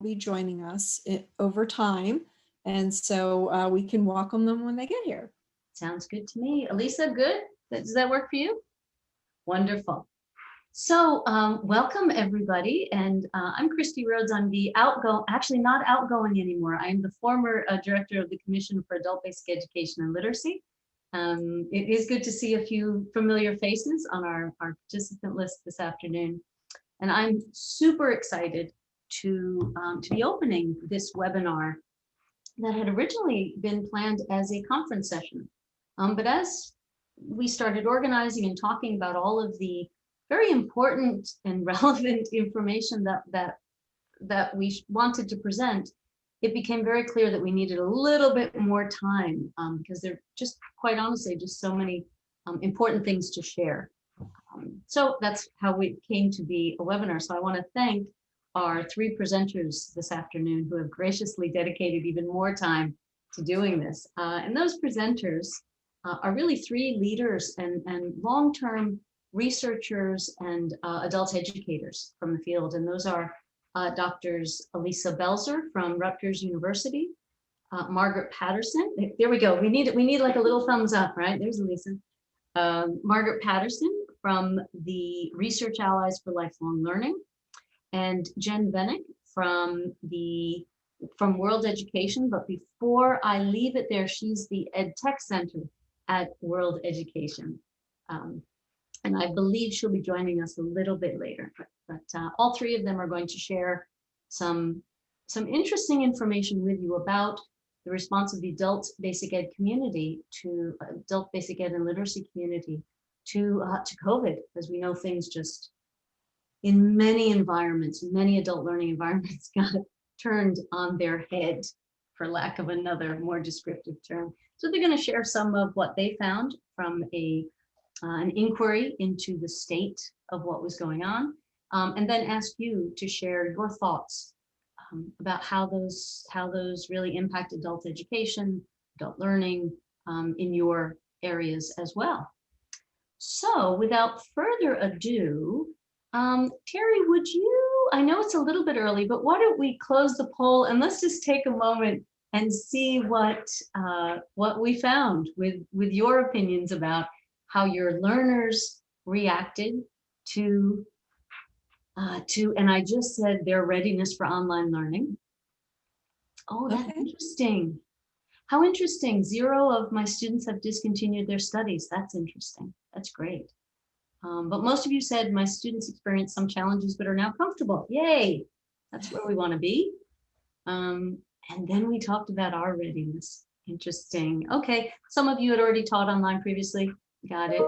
be joining us over time. And so we can welcome them when they get here. Sounds good to me. Alisa, good? Does that work for you? Wonderful. So welcome everybody. And I'm Christy Rhodes. I'm the actually not outgoing anymore. I'm the former director of the Commission for Adult Basic Education and Literacy. It is good to see a few familiar faces on our participant list this afternoon. And I'm super excited to be opening this webinar that had originally been planned as a conference session. But as we started organizing and talking about all of the very important and relevant information that we wanted to present, it became very clear that we needed a little bit more time because there just, quite honestly, just so many important things to share. So that's how we came to be a webinar. So I want to thank our three presenters this afternoon who have graciously dedicated even more time to doing this. And those presenters are really three leaders and long-term researchers and adult educators from the field. And those are Doctors Alisa Belzer from Rutgers University, Margaret Patterson. There we go. We need like a little thumbs up, right? There's Alisa. Margaret Patterson from the Research Allies for Lifelong Learning, and Jen Vanek from World Education. But before I leave it there, she's the Ed Tech Center at World Education. And I believe she'll be joining us a little bit later, but all three of them are going to share some interesting information with you about the response of the adult basic ed community to adult basic ed and literacy community to COVID, as we know things just in many environments, many adult learning environments got turned on their head, for lack of another more descriptive term. So they're going to share some of what they found from an inquiry into the state of what was going on, and then ask you to share your thoughts about how those really impact adult education, adult learning in your areas as well. So without further ado, Terry, would you, I know it's a little bit early, but why don't we close the poll and let's just take a moment and see what we found with your opinions about how your learners reacted to, and I just said their readiness for online learning. Oh, that's okay. Interesting. How interesting. 0 of my students have discontinued their studies. That's interesting. That's great. But most of you said my students experienced some challenges, but are now comfortable. Yay. That's where we want to be. And then we talked about our readiness. Interesting. Okay. Some of you had already taught online previously. Got it.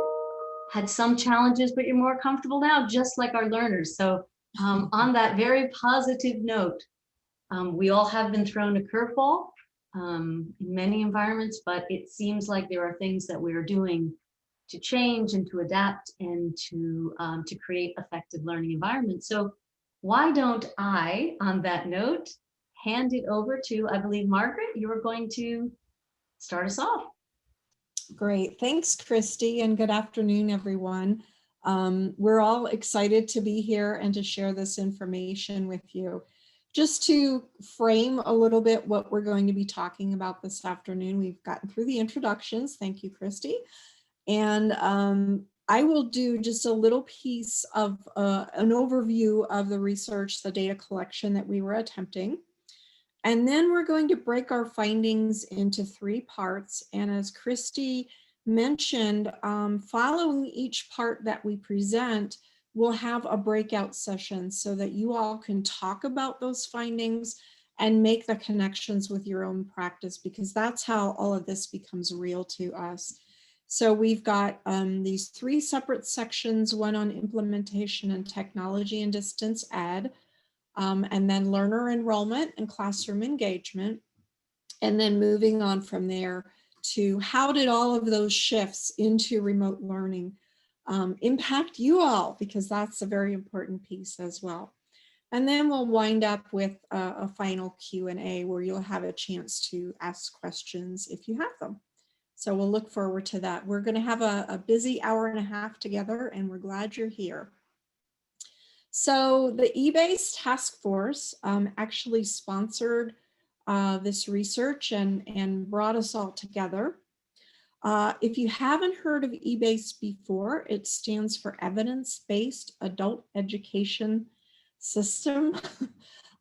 Had some challenges, but you're more comfortable now, just like our learners. So on that very positive note, we all have been thrown a curveball in many environments, but it seems like there are things that we are doing to change and to adapt and to create effective learning environments. So why don't I, on that note, hand it over to, I believe, Margaret, you're going to start us off. Great. Thanks, Christy, and good afternoon, everyone. We're all excited to be here and to share this information with you. Just to frame a little bit what we're going to be talking about this afternoon, we've gotten through the introductions. Thank you, Christy. And I will do just a little piece of an overview of the research, the data collection that we were attempting. And then we're going to break our findings into 3 parts. And as Christy mentioned, following each part that we present, we'll have a breakout session so that you all can talk about those findings and make the connections with your own practice, because that's how all of this becomes real to us. So we've got these 3 separate sections, one on implementation and technology and distance ed, and then learner enrollment and classroom engagement. And then moving on from there to how did all of those shifts into remote learning impact you all, because that's a very important piece as well. And then we'll wind up with a final Q&A where you'll have a chance to ask questions if you have them. So we'll look forward to that. We're going to have a busy hour and a half together, and we're glad you're here. So the E-BAES task force actually sponsored this research and brought us all together. If you haven't heard of E-BAES before, it stands for Evidence-Based Adult Education System,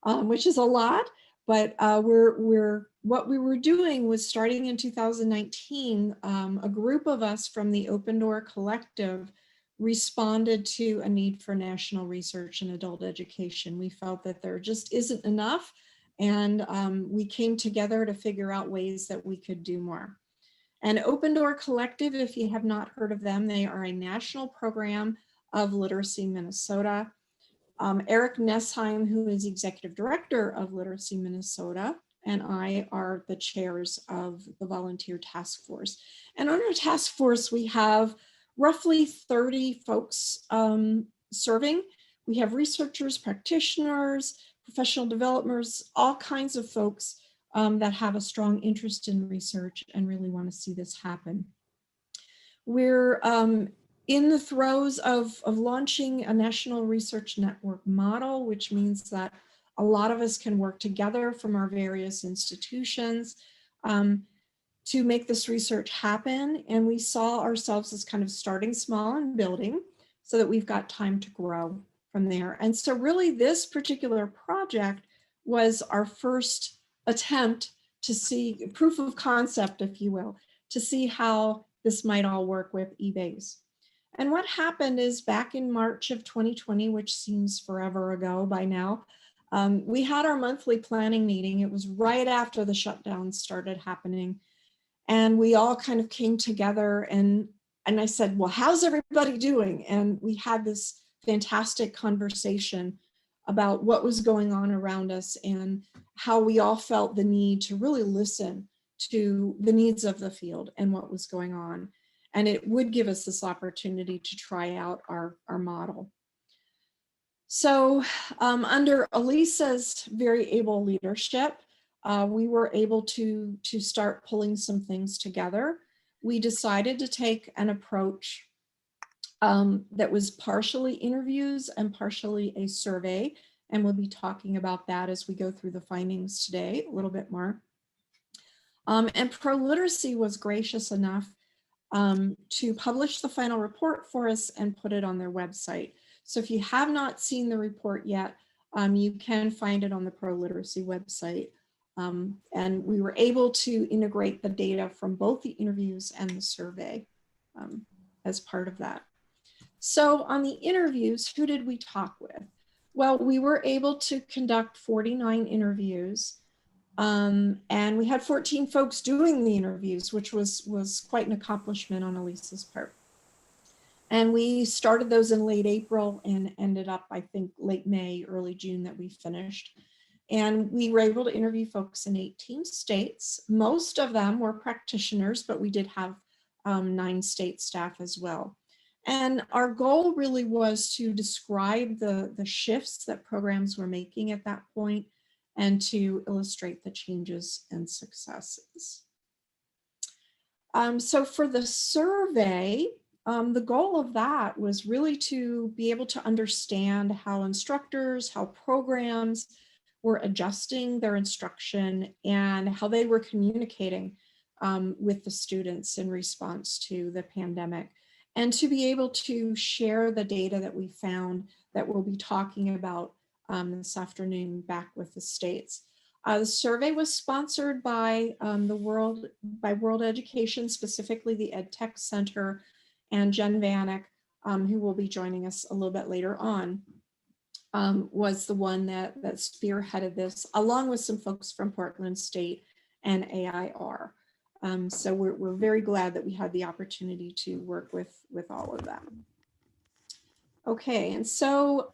which is a lot, but what we were doing was starting in 2019, a group of us from the Open Door Collective responded to a need for national research in adult education. We felt that there just isn't enough, and we came together to figure out ways that we could do more. And Open Door Collective, if you have not heard of them, they are a national program of Literacy Minnesota. Eric Nessheim, who is executive director of Literacy Minnesota, and I are the chairs of the volunteer task force. And on our task force, we have roughly 30 folks serving. We have researchers, practitioners, professional developers, all kinds of folks that have a strong interest in research and really want to see this happen. We're in the throes of launching a national research network model, which means that a lot of us can work together from our various institutions to make this research happen. And we saw ourselves as kind of starting small and building so that we've got time to grow from there. And so really this particular project was our first attempt to see proof of concept, if you will, to see how this might all work with E-BAES. And what happened is back in March of 2020, which seems forever ago by now, we had our monthly planning meeting. It was right after the shutdown started happening. And we all kind of came together and I said, well, how's everybody doing? And we had this fantastic conversation about what was going on around us and how we all felt the need to really listen to the needs of the field and what was going on. And it would give us this opportunity to try out our model. So under Alisa's very able leadership, we were able to start pulling some things together. We decided to take an approach that was partially interviews and partially a survey. And we'll be talking about that as we go through the findings today a little bit more. And ProLiteracy was gracious enough to publish the final report for us and put it on their website. So if you have not seen the report yet, you can find it on the ProLiteracy website. And we were able to integrate the data from both the interviews and the survey as part of that. So on the interviews, who did we talk with? Well, we were able to conduct 49 interviews. And we had 14 folks doing the interviews, which was quite an accomplishment on Alisa's part. And we started those in late April and ended up, I think, late May, early June that we finished. And we were able to interview folks in 18 states. Most of them were practitioners, but we did have 9 state staff as well. And our goal really was to describe the shifts that programs were making at that point and to illustrate the changes and successes. So for the survey, the goal of that was really to be able to understand how instructors, how programs were adjusting their instruction and how they were communicating with the students in response to the pandemic, and to be able to share the data that we found that we'll be talking about this afternoon back with the states. The survey was sponsored by World Education, specifically the EdTech Center, and Jen Vanek, who will be joining us a little bit later on, was the one that spearheaded this, along with some folks from Portland State and AIR. So we're very glad that we had the opportunity to work with all of them. Okay, and so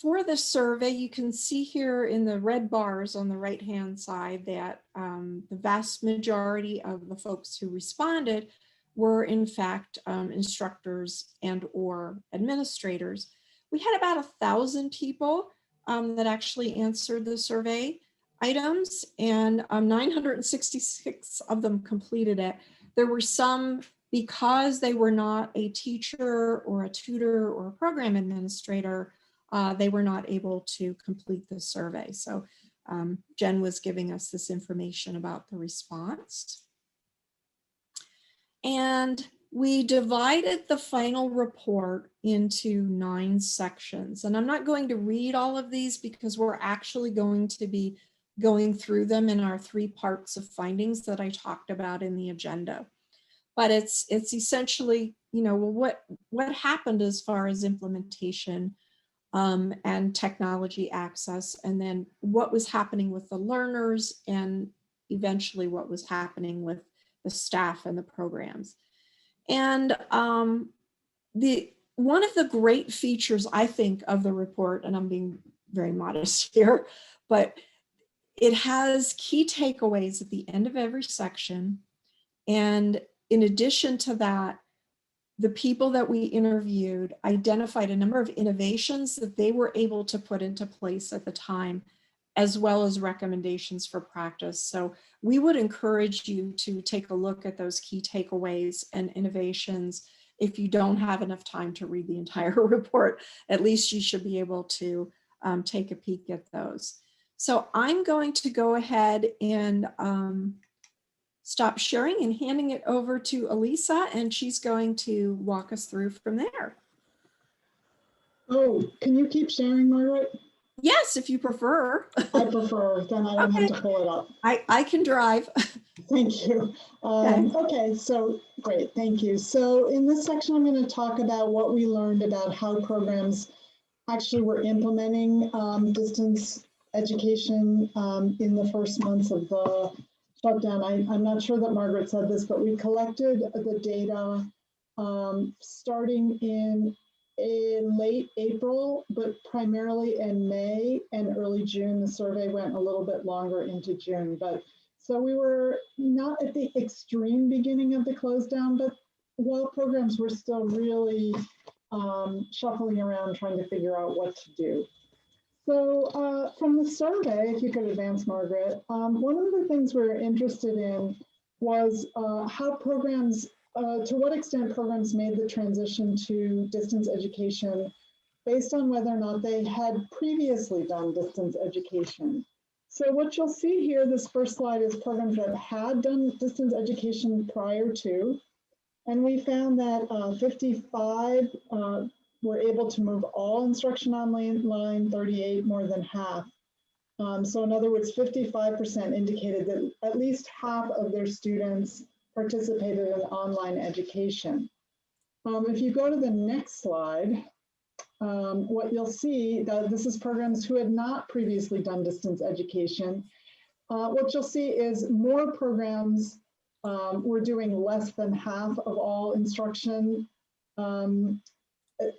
for the survey, you can see here in the red bars on the right-hand side that the vast majority of the folks who responded were in fact instructors and or administrators. We had about 1,000 people that actually answered the survey items, and 966 of them completed it. There were some, because they were not a teacher or a tutor or a program administrator, they were not able to complete the survey. So Jen was giving us this information about the response. And we divided the final report into 9 sections. And I'm not going to read all of these because we're actually going to be going through them in our 3 parts of findings that I talked about in the agenda. But it's essentially, you know, what happened as far as implementation and technology access, and then what was happening with the learners, and eventually what was happening with the staff and the programs. And one of the great features, I think, of the report, and I'm being very modest here, but it has key takeaways at the end of every section. And in addition to that, the people that we interviewed identified a number of innovations that they were able to put into place at the time, as well as recommendations for practice. So we would encourage you to take a look at those key takeaways and innovations. If you don't have enough time to read the entire report, at least you should be able to take a peek at those. So I'm going to go ahead and stop sharing and handing it over to Alisa, and she's going to walk us through from there. Oh, can you keep sharing, Margaret? Yes, if you prefer. I prefer, then I don't have to pull it up. I can drive. Thank you. Okay, so great, thank you. So in this section, I'm going to talk about what we learned about how programs actually were implementing distance education in the first months of the shutdown. I'm not sure that Margaret said this, but we collected the data starting in late April, but primarily in May and early June. The survey went a little bit longer into June, but so we were not at the extreme beginning of the close down, but while programs were still really shuffling around trying to figure out what to do. So from the survey, if you could advance, Margaret, one of the things we were interested in was how programs, to what extent programs made the transition to distance education based on whether or not they had previously done distance education. So what you'll see here, this first slide, is programs that had done distance education prior to, and we found that 55 were able to move all instruction online, 38 more than half. So in other words, 55% indicated that at least half of their students participated in online education. If you go to the next slide, what you'll see, that this is programs who had not previously done distance education. What you'll see is more programs were doing less than half of all instruction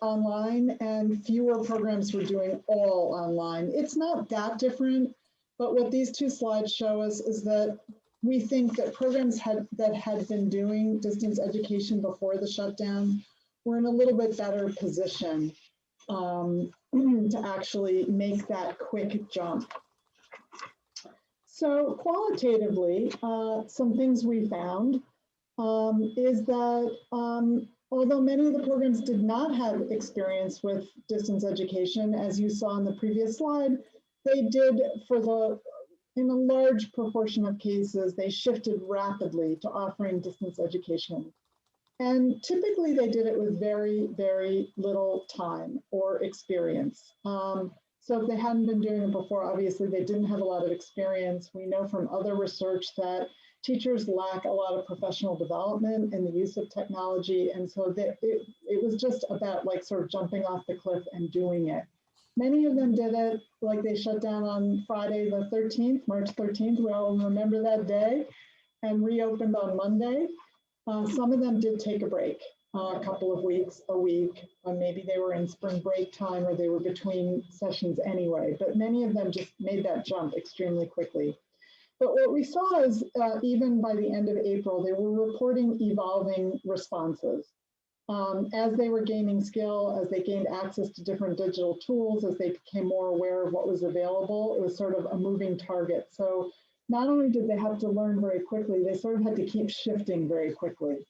online, and fewer programs were doing all online. It's not that different, but what these 2 slides show us is that we think that programs that had been doing distance education before the shutdown were in a little bit better position to actually make that quick jump. So qualitatively, some things we found is that although many of the programs did not have experience with distance education, as you saw in the previous slide, they did, in a large proportion of cases, they shifted rapidly to offering distance education. And typically they did it with very, very little time or experience. So if they hadn't been doing it before, obviously they didn't have a lot of experience. We know from other research that teachers lack a lot of professional development in the use of technology. And so it was just about like sort of jumping off the cliff and doing it. Many of them did it, like they shut down on Friday the 13th, March 13th, we all remember that day, and reopened on Monday. Some of them did take a break, a couple of weeks, a week, or maybe they were in spring break time or they were between sessions anyway, but many of them just made that jump extremely quickly. But what we saw is even by the end of April, they were reporting evolving responses. As they were gaining skill, as they gained access to different digital tools, as they became more aware of what was available, it was sort of a moving target. So not only did they have to learn very quickly, they sort of had to keep shifting very quickly.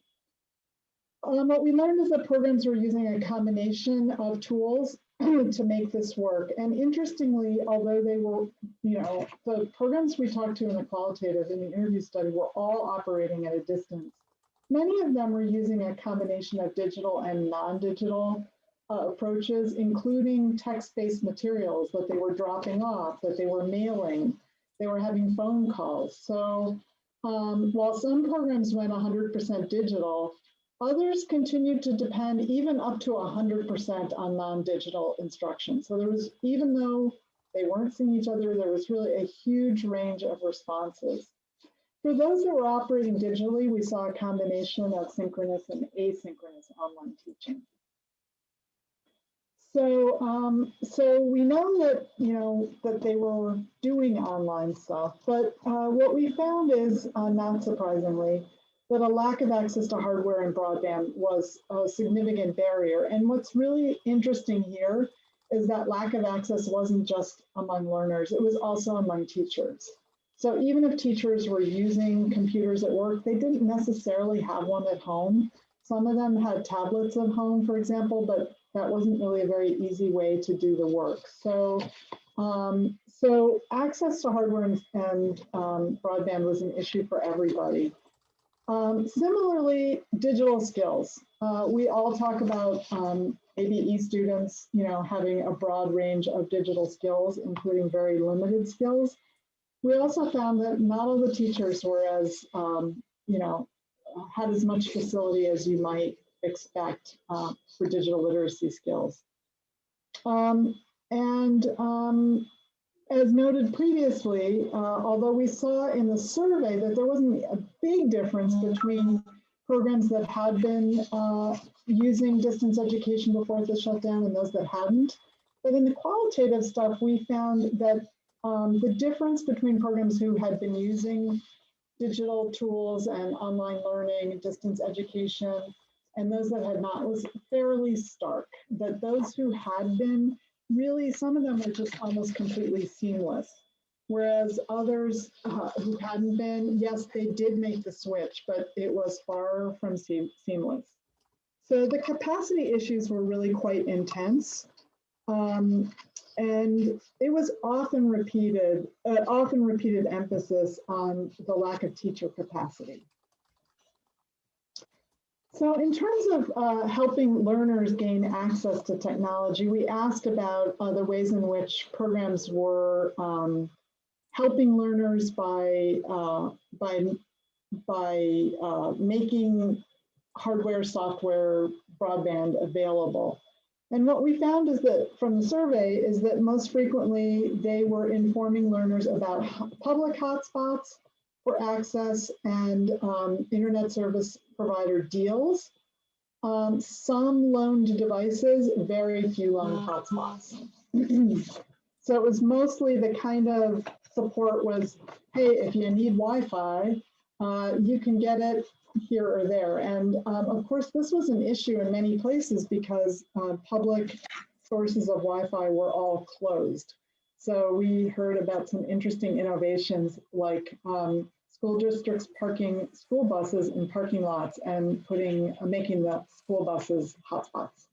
What we learned is that programs were using a combination of tools. to make this work. And interestingly, although they were, the programs we talked to in the qualitative in the interview study were all operating at a distance. Many of them were using a combination of digital and non-digital approaches, including text-based materials that they were dropping off, that they were mailing, they were having phone calls. So while some programs went 100% digital, others continued to depend even up to 100% on non-digital instruction. So there was, even though they weren't seeing each other, there was really a huge range of responses. For those that were operating digitally, we saw a combination of synchronous and asynchronous online teaching. So we know that, that they were doing online stuff, but what we found is, not surprisingly, that a lack of access to hardware and broadband was a significant barrier. And what's really interesting here is that lack of access wasn't just among learners, it was also among teachers. So even if teachers were using computers at work, they didn't necessarily have one at home. Some of them had tablets at home, for example, but that wasn't really a very easy way to do the work. So, so access to hardware and broadband was an issue for everybody. Similarly, digital skills. We all talk about ABE students, having a broad range of digital skills, including very limited skills. We also found that not all the teachers were as, had as much facility as you might expect for digital literacy skills. As noted previously, although we saw in the survey that there wasn't a big difference between programs that had been using distance education before the shutdown and those that hadn't, but in the qualitative stuff, we found that the difference between programs who had been using digital tools and online learning, distance education, and those that had not was fairly stark, that those who had been, really, some of them were just almost completely seamless. Whereas others who hadn't been, yes, they did make the switch, but it was far from seamless. So the capacity issues were really quite intense. And it was often repeated emphasis on the lack of teacher capacity. So in terms of helping learners gain access to technology, we asked about the ways in which programs were helping learners by making hardware, software, broadband available. And what we found is that from the survey is that most frequently they were informing learners about public hotspots for access and internet service provider deals. Some loaned devices, very few loaned hotspots. So it was mostly the kind of support was, hey, if you need Wi-Fi, you can get it here or there. And of course, this was an issue in many places because public sources of Wi-Fi were all closed. So we heard about some interesting innovations like school districts parking school buses in parking lots and making the school buses hotspots.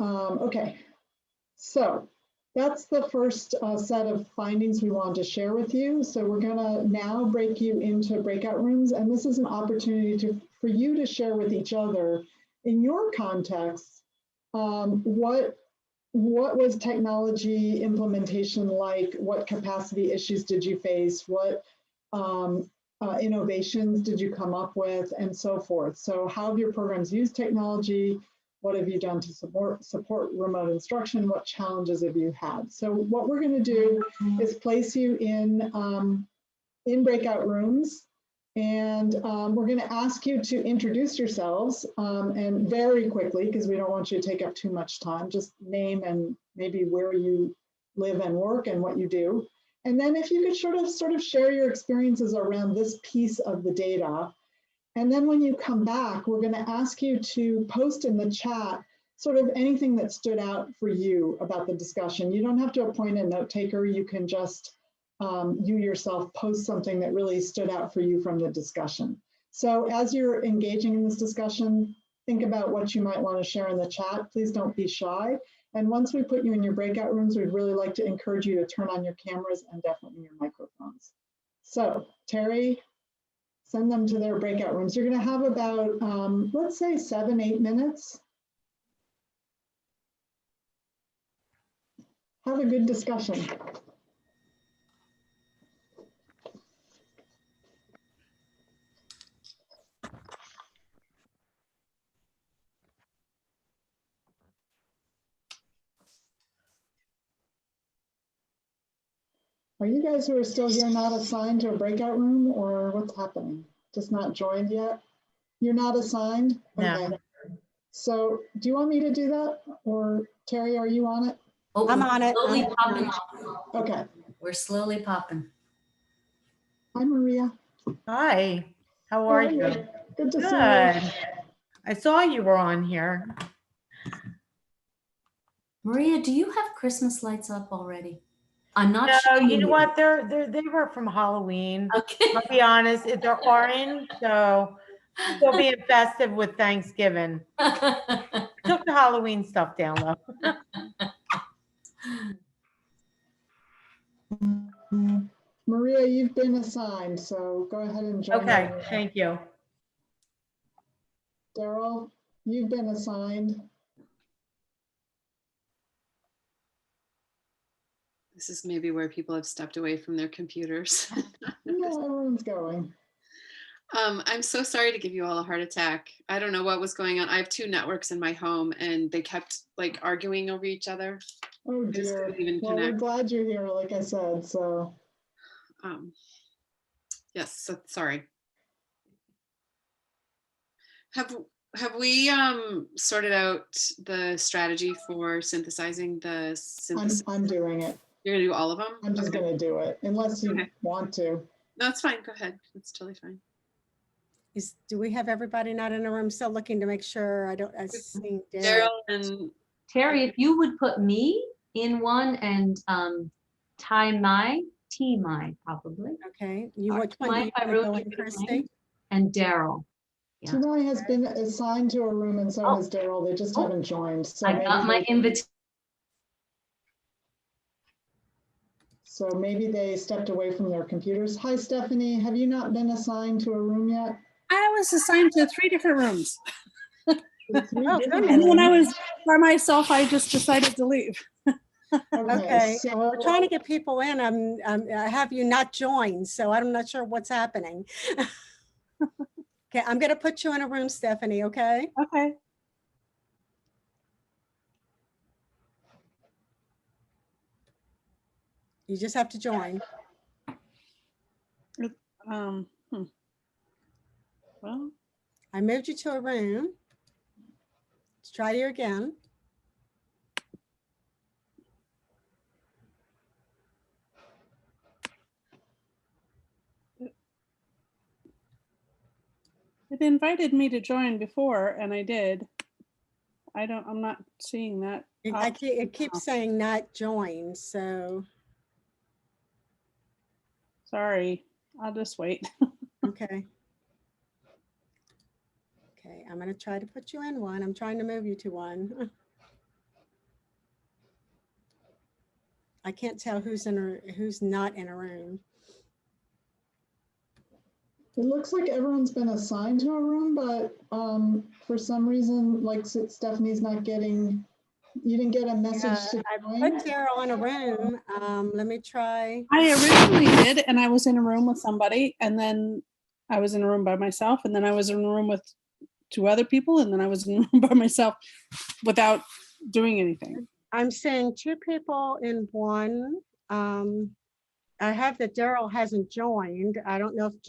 Okay, so that's the first set of findings we wanted to share with you. So we're gonna now break you into breakout rooms, and this is an opportunity for you to share with each other in your context, what was technology implementation like? What capacity issues did you face? What innovations did you come up with, and so forth? So how have your programs used technology? What have you done to support remote instruction? What challenges have you had? So what we're going to do is place you in breakout rooms, and we're going to ask you to introduce yourselves, and very quickly, because we don't want you to take up too much time, just name and maybe where you live and work and what you do. And then if you could sort of share your experiences around this piece of the data. And then when you come back, we're going to ask you to post in the chat sort of anything that stood out for you about the discussion. You don't have to appoint a note taker. You can just, you yourself, post something that really stood out for you from the discussion. So as you're engaging in this discussion, think about what you might want to share in the chat. Please don't be shy. And once we put you in your breakout rooms, we'd really like to encourage you to turn on your cameras and definitely your microphones. So Terry, send them to their breakout rooms. You're going to have about, let's say 7-8 minutes. Have a good discussion. Are you guys who are still here not assigned to a breakout room, or what's happening? Just not joined yet? You're not assigned? No. Okay. So do you want me to do that? Or Terry, are you on it? Oh, I'm we're on it. slowly I'm popping on it. off. Okay. We're slowly popping. Hi, Maria. Hi, how How are are you? you? Good to see you. Good. I saw you were on here. Maria, do you have Christmas lights up already? I'm not No, sure. you know what? They were from Halloween. Okay. I'll be honest, they're orange, so still being festive with Thanksgiving. Took the Halloween stuff down though. Maria, you've been assigned, so go ahead and join. Okay, the room. thank you. Daryl, you've been assigned. This is maybe where people have stepped away from their computers. No, everyone's going. I'm so sorry to give you all a heart attack. I don't know what was going on. I have two networks in my home and they kept like arguing over each other. Oh Just dear. couldn't even Well, we're connect. glad you're here, like I said, so. Yes, so sorry. Have we sorted out the strategy for synthesizing the synthesis? I'm doing it. You're gonna do all of them? I'm just Okay. gonna do it, unless you Okay. want to. No, it's fine. Go ahead. It's totally fine. Do we have everybody not in the room? Still looking to make sure I see Daryl. Daryl and Terry, if you would put me in one and Ty Mai probably, Okay, Or which one do Mike, you I want to wrote go you in, the Christy? name. And Daryl. Yeah. Tunai has been assigned to a room and so Oh. has Daryl. They just Oh. haven't joined. So I got my maybe invitation. so maybe they stepped away from their computers. Hi, Stephanie. Have you not been assigned to a room yet? I was assigned to 3 different rooms. Three Oh, different And when I rooms? was by myself, I just decided to leave. Okay, so- well, we're trying to get people in. I have you not joined, so I'm not sure what's happening. Okay, I'm gonna put you in a room, Stephanie, okay? Okay. You just have to join. Um, hmm. Well, I moved you to a room. Let's try you again. it invited me to join before and I did. I'm not seeing that. It option now. keeps saying not joined, so, Sorry, I'll just wait. okay. Okay, I'm gonna try to put you in one. I'm trying to move you to one. I can't tell who's not in a room. It looks like everyone's been assigned to a room, but for some reason, like Stephanie's not getting, you didn't get a message to I join? put Daryl in a room. Let me try. I originally did, and I was in a room with somebody, and then I was in a room by myself, and then I was in a room with 2 other people, and then I was in a room by myself without doing anything. I'm seeing 2 people in one. I have that Daryl hasn't joined. I don't know if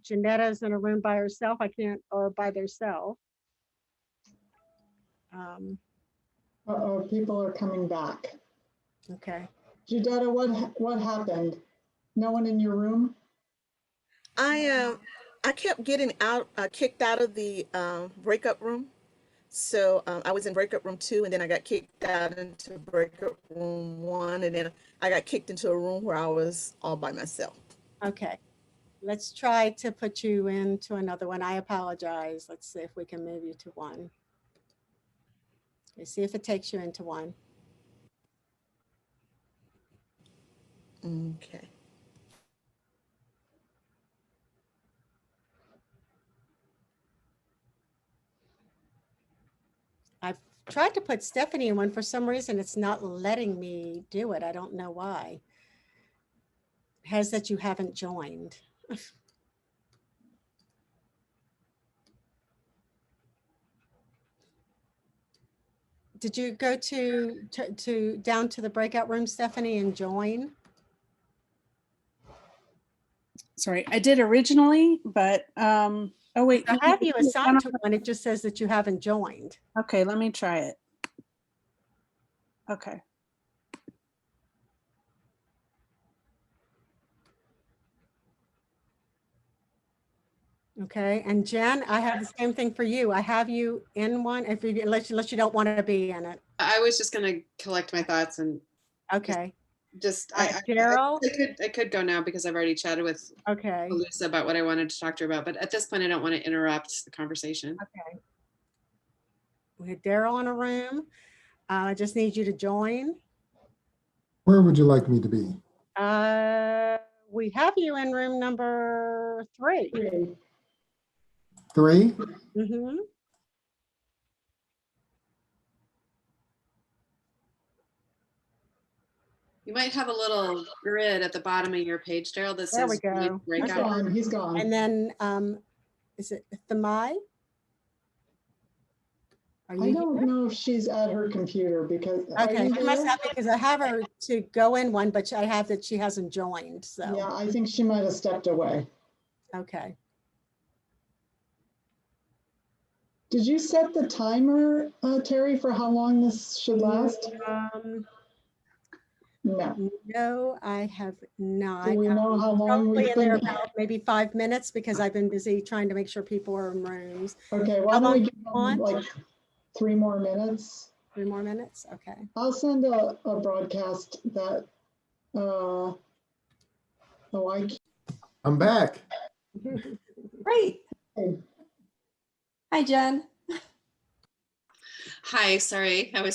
Janetta's in a room by herself. I can't, or by themselves. Uh-oh, people are coming back. Okay. Judetta, what happened? No one in your room? I kept getting kicked out of the breakup room. So I was in breakup room 2, and then I got kicked out into breakup room 1, and then I got kicked into a room where I was all by myself. Okay. Let's try to put you into another one. I apologize. Let's see if we can move you to one. Okay, see if it takes you into one. Okay. I've tried to put Stephanie in one. For some reason, it's not letting me do it. I don't know why. It has that you haven't joined. Did you go to down to the breakout room, Stephanie, and join? Sorry, I did originally, but oh wait. I have you assigned to one. It just says that you haven't joined. Okay, let me try it. Okay. Okay, and Jen, I have the same thing for you. I have you in one, if you, unless you don't want to be in it. I was just going to collect my thoughts and Okay, just, Daryl? I could go now because I've already chatted with okay, Alisa about what I wanted to talk to her about. But at this point, I don't want to interrupt the conversation. okay. We had Daryl in a room. I just need you to join. Where would you like me to be? We have you in room number 3. 3? Mm-hmm. You might have a little grid at the bottom of your page, Daryl, that There we says go. He's breakout. gone, he's gone. And then, is it Thamai? Are I you don't here? know if she's at her computer because. are Okay, you she must here? have, because I have her to go in one, but I have that she hasn't joined, so, Yeah, I think she might have stepped away. okay. Did you set the timer, Terry, for how long this should last? No. No, I have not. Do we know how long Probably we've in there been? about maybe 5 minutes because I've been busy trying to make sure people are in rooms. Okay, why How don't we long give do you them want? like 3 more minutes? 3 more minutes? Okay. I'll send a broadcast that, oh, I'm back. Great. Hey. Hi, Jen. Hi, sorry, I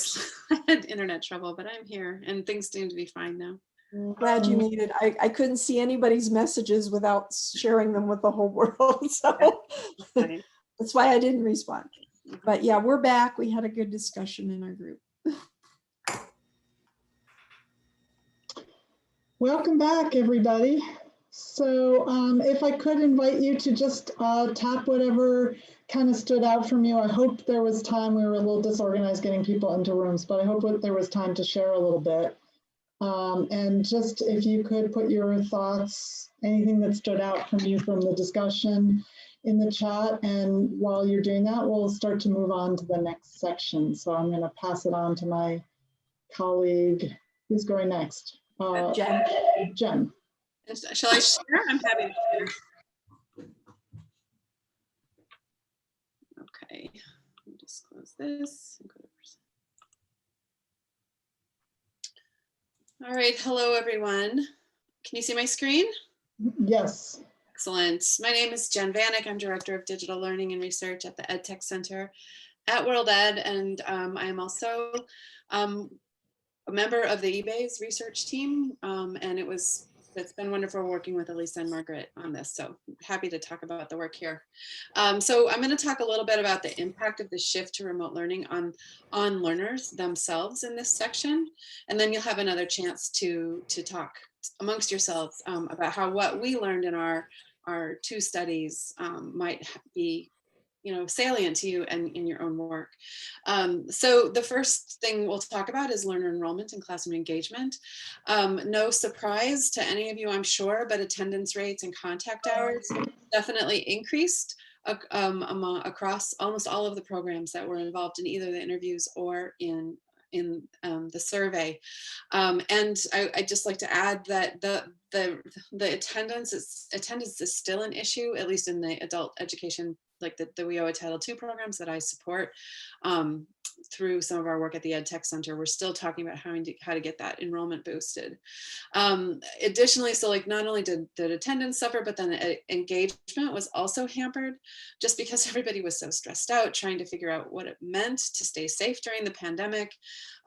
had internet trouble, but I'm here and things seem to be fine now. Glad you made it. I couldn't see anybody's messages without sharing them with the whole world. So Fine. that's why I didn't respond. But yeah, we're back. We had a good discussion in our group. Welcome back, everybody. So if I could invite you to just tap whatever kind of stood out from you. I hope there was time. We were a little disorganized getting people into rooms, but I hope there was time to share a little bit. And just if you could put your thoughts, anything that stood out from you from the discussion in the chat. And while you're doing that, we'll start to move on to the next section. So I'm going to pass it on to my colleague. Who's going next? Jen. Jen. Shall I share? I'm happy to share. Okay, let me just close this. And go to present. All right, hello everyone. Can you see my screen? Yes. Excellent. My name is Jen Vanek. I'm Director of Digital Learning and Research at the EdTech Center at World Ed, and I am also a member of the E-BAES research team, and it's been wonderful working with Alisa and Margaret on this. So happy to talk about the work here. So I'm going to talk a little bit about the impact of the shift to remote learning on learners themselves in this section. And then you'll have another chance to talk amongst yourselves about how what we learned in our 2 studies might be salient to you and in your own work. So the first thing we'll talk about is learner enrollment and classroom engagement. No surprise to any of you, I'm sure, but attendance rates and contact hours definitely increased across almost all of the programs that were involved in either the interviews or in the survey. And I'd just like to add that the attendance is still an issue, at least in the adult education, like the WIO Title II programs that I support. through some of our work at the Ed Tech Center, we're still talking about how to get that enrollment boosted. Additionally, so like not only did attendance suffer, but then engagement was also hampered just because everybody was so stressed out trying to figure out what it meant to stay safe during the pandemic.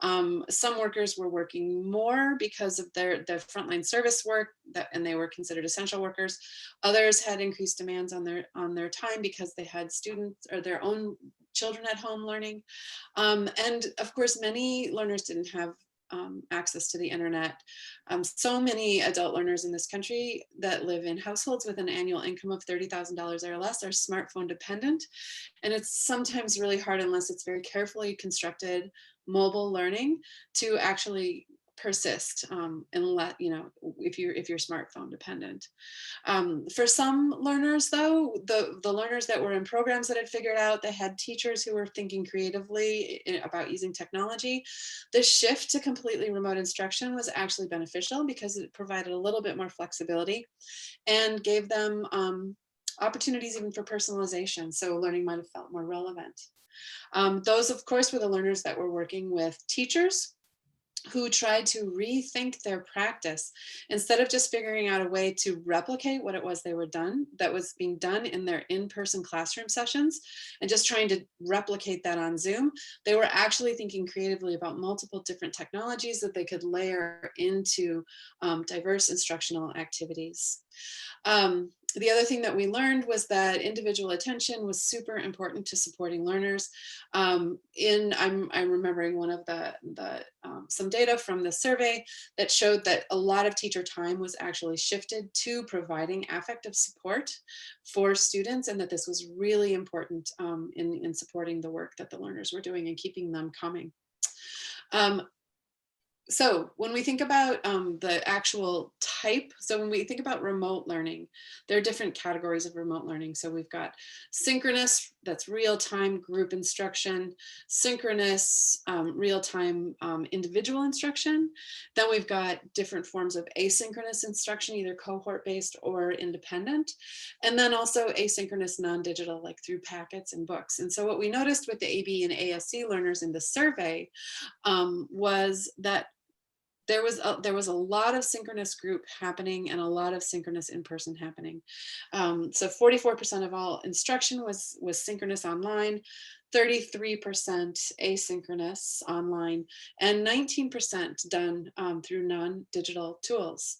Some workers were working more because of their frontline service work, and they were considered essential workers. Others had increased demands on their time because they had students or their own children at home learning. And of course, many learners didn't have access to the internet. So many adult learners in this country that live in households with an annual income of $30,000 or less are smartphone dependent. And it's sometimes really hard, unless it's very carefully constructed mobile learning, to actually persist and let, you know, if you're smartphone dependent. For some learners though, the learners that were in programs that had figured out, they had teachers who were thinking creatively about using technology, the shift to completely remote instruction was actually beneficial because it provided a little bit more flexibility and gave them opportunities even for personalization. So learning might have felt more relevant. Those of course were the learners that were working with teachers who tried to rethink their practice instead of just figuring out a way to replicate what it was that was being done in their in-person classroom sessions and just trying to replicate that on Zoom. They were actually thinking creatively about multiple different technologies that they could layer into diverse instructional activities. The other thing that we learned was that individual attention was super important to supporting learners. I'm remembering one of some data from the survey that showed that a lot of teacher time was actually shifted to providing affective support for students, and that this was really important in supporting the work that the learners were doing and keeping them coming. So when we think about the actual type, so when we think about remote learning, there are different categories of remote learning. So we've got synchronous, that's real-time group instruction, synchronous, real-time individual instruction. Then we've got different forms of asynchronous instruction, either cohort-based or independent. And then also asynchronous non-digital, like through packets and books. And so what we noticed with the AB and ASC learners in the survey was that there was a lot of synchronous group happening and a lot of synchronous in-person happening. So 44% of all instruction was synchronous online, 33% asynchronous online, and 19% done through non-digital tools.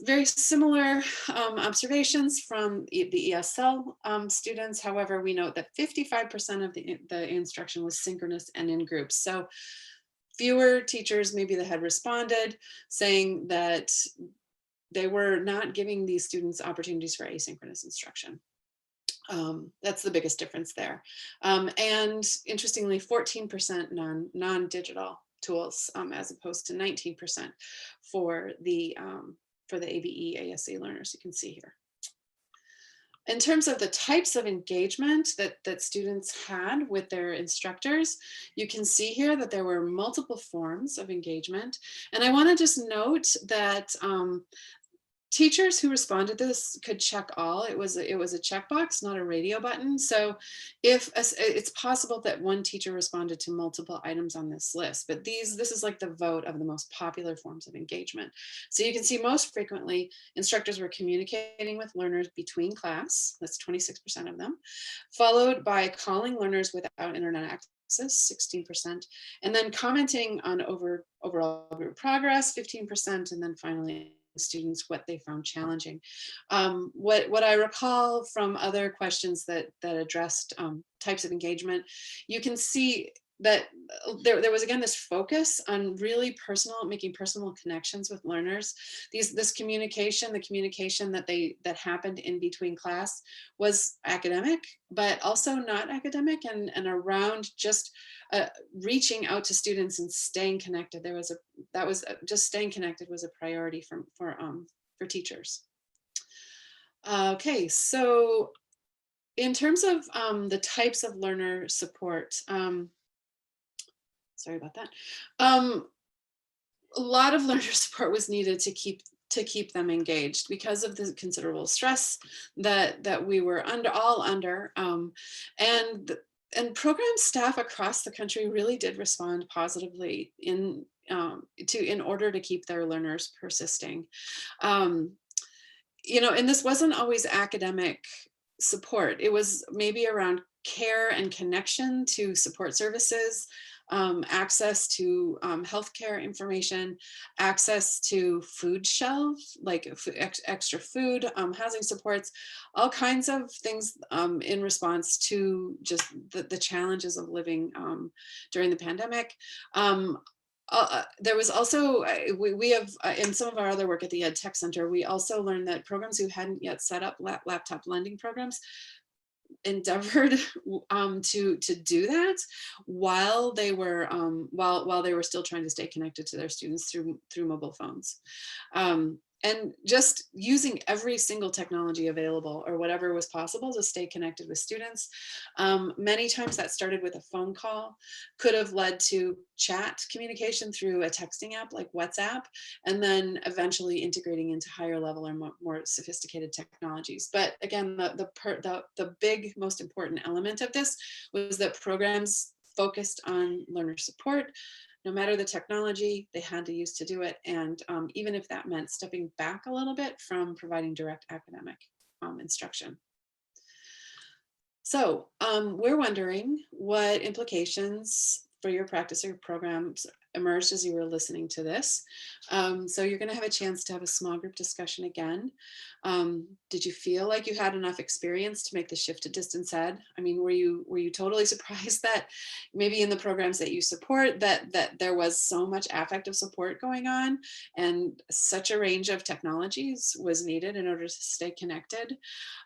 Very similar observations from the ESL students. However, we note that 55% of the instruction was synchronous and in groups. So fewer teachers maybe that had responded saying that they were not giving these students opportunities for asynchronous instruction. That's the biggest difference there. And interestingly, 14% non-digital tools as opposed to 19% for the ABE ASC learners you can see here. In terms of the types of engagement that students had with their instructors, you can see here that there were multiple forms of engagement. And I want to just note that teachers who responded to this could check all. It was a checkbox, not a radio button. So if it's possible that one teacher responded to multiple items on this list, but this is like the vote of the most popular forms of engagement. So you can see most frequently instructors were communicating with learners between class, that's 26% of them, followed by calling learners without internet access, 16%, and then commenting on overall group progress, 15%, and then finally students what they found challenging. What I recall from other questions that addressed types of engagement, you can see that there was again this focus on really making personal connections with learners. This communication, the communication that happened in between class was academic, but also not academic, and around just reaching out to students and staying connected. Just staying connected was a priority for teachers. Okay, so in terms of the types of learner support, sorry about that. A lot of learner support was needed to keep them engaged because of the considerable stress that we were all under. And program staff across the country really did respond positively in order to keep their learners persisting. You know, and this wasn't always academic support. It was maybe around care and connection to support services, access to healthcare information, access to food shelves, like extra food, housing supports, all kinds of things in response to just the challenges of living during the pandemic. There was also, we have, in some of our other work at the Ed Tech Center, we also learned that programs who hadn't yet set up laptop lending programs endeavored to do that while they were while they were still trying to stay connected to their students through mobile phones. And just using every single technology available or whatever was possible to stay connected with students. Many times that started with a phone call, could have led to chat communication through a texting app like WhatsApp, and then eventually integrating into higher level or more sophisticated technologies. But again, the big, most important element of this was that programs focused on learner support. No matter the technology they had to use to do it. And even if that meant stepping back a little bit from providing direct academic instruction. So we're wondering what implications for your practice or programs emerged as you were listening to this. So you're going to have a chance to have a small group discussion again. Did you feel like you had enough experience to make the shift to distance ed? I mean, were you totally surprised that maybe in the programs that you support that there was so much affective support going on and such a range of technologies was needed in order to stay connected?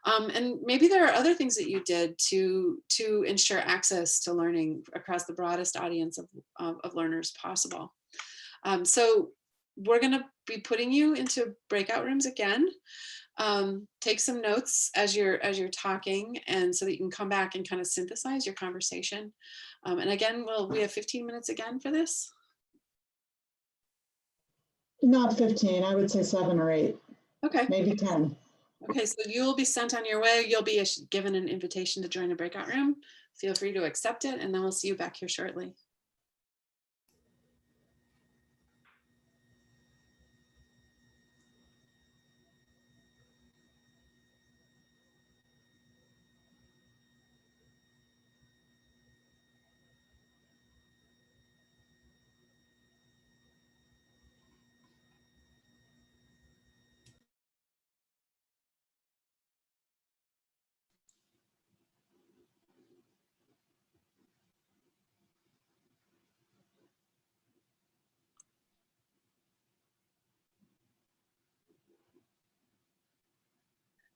And maybe there are other things that you did to ensure access to learning across the broadest audience of learners possible. So we're going to be putting you into breakout rooms again. Take some notes as you're talking, and so that you can come back and kind of synthesize your conversation. And again, we have 15 minutes again for this. Not 15, I would say 7 or 8. Okay. Maybe 10. Okay, so you'll be sent on your way. You'll be given an invitation to join a breakout room. Feel free to accept it, and then we'll see you back here shortly.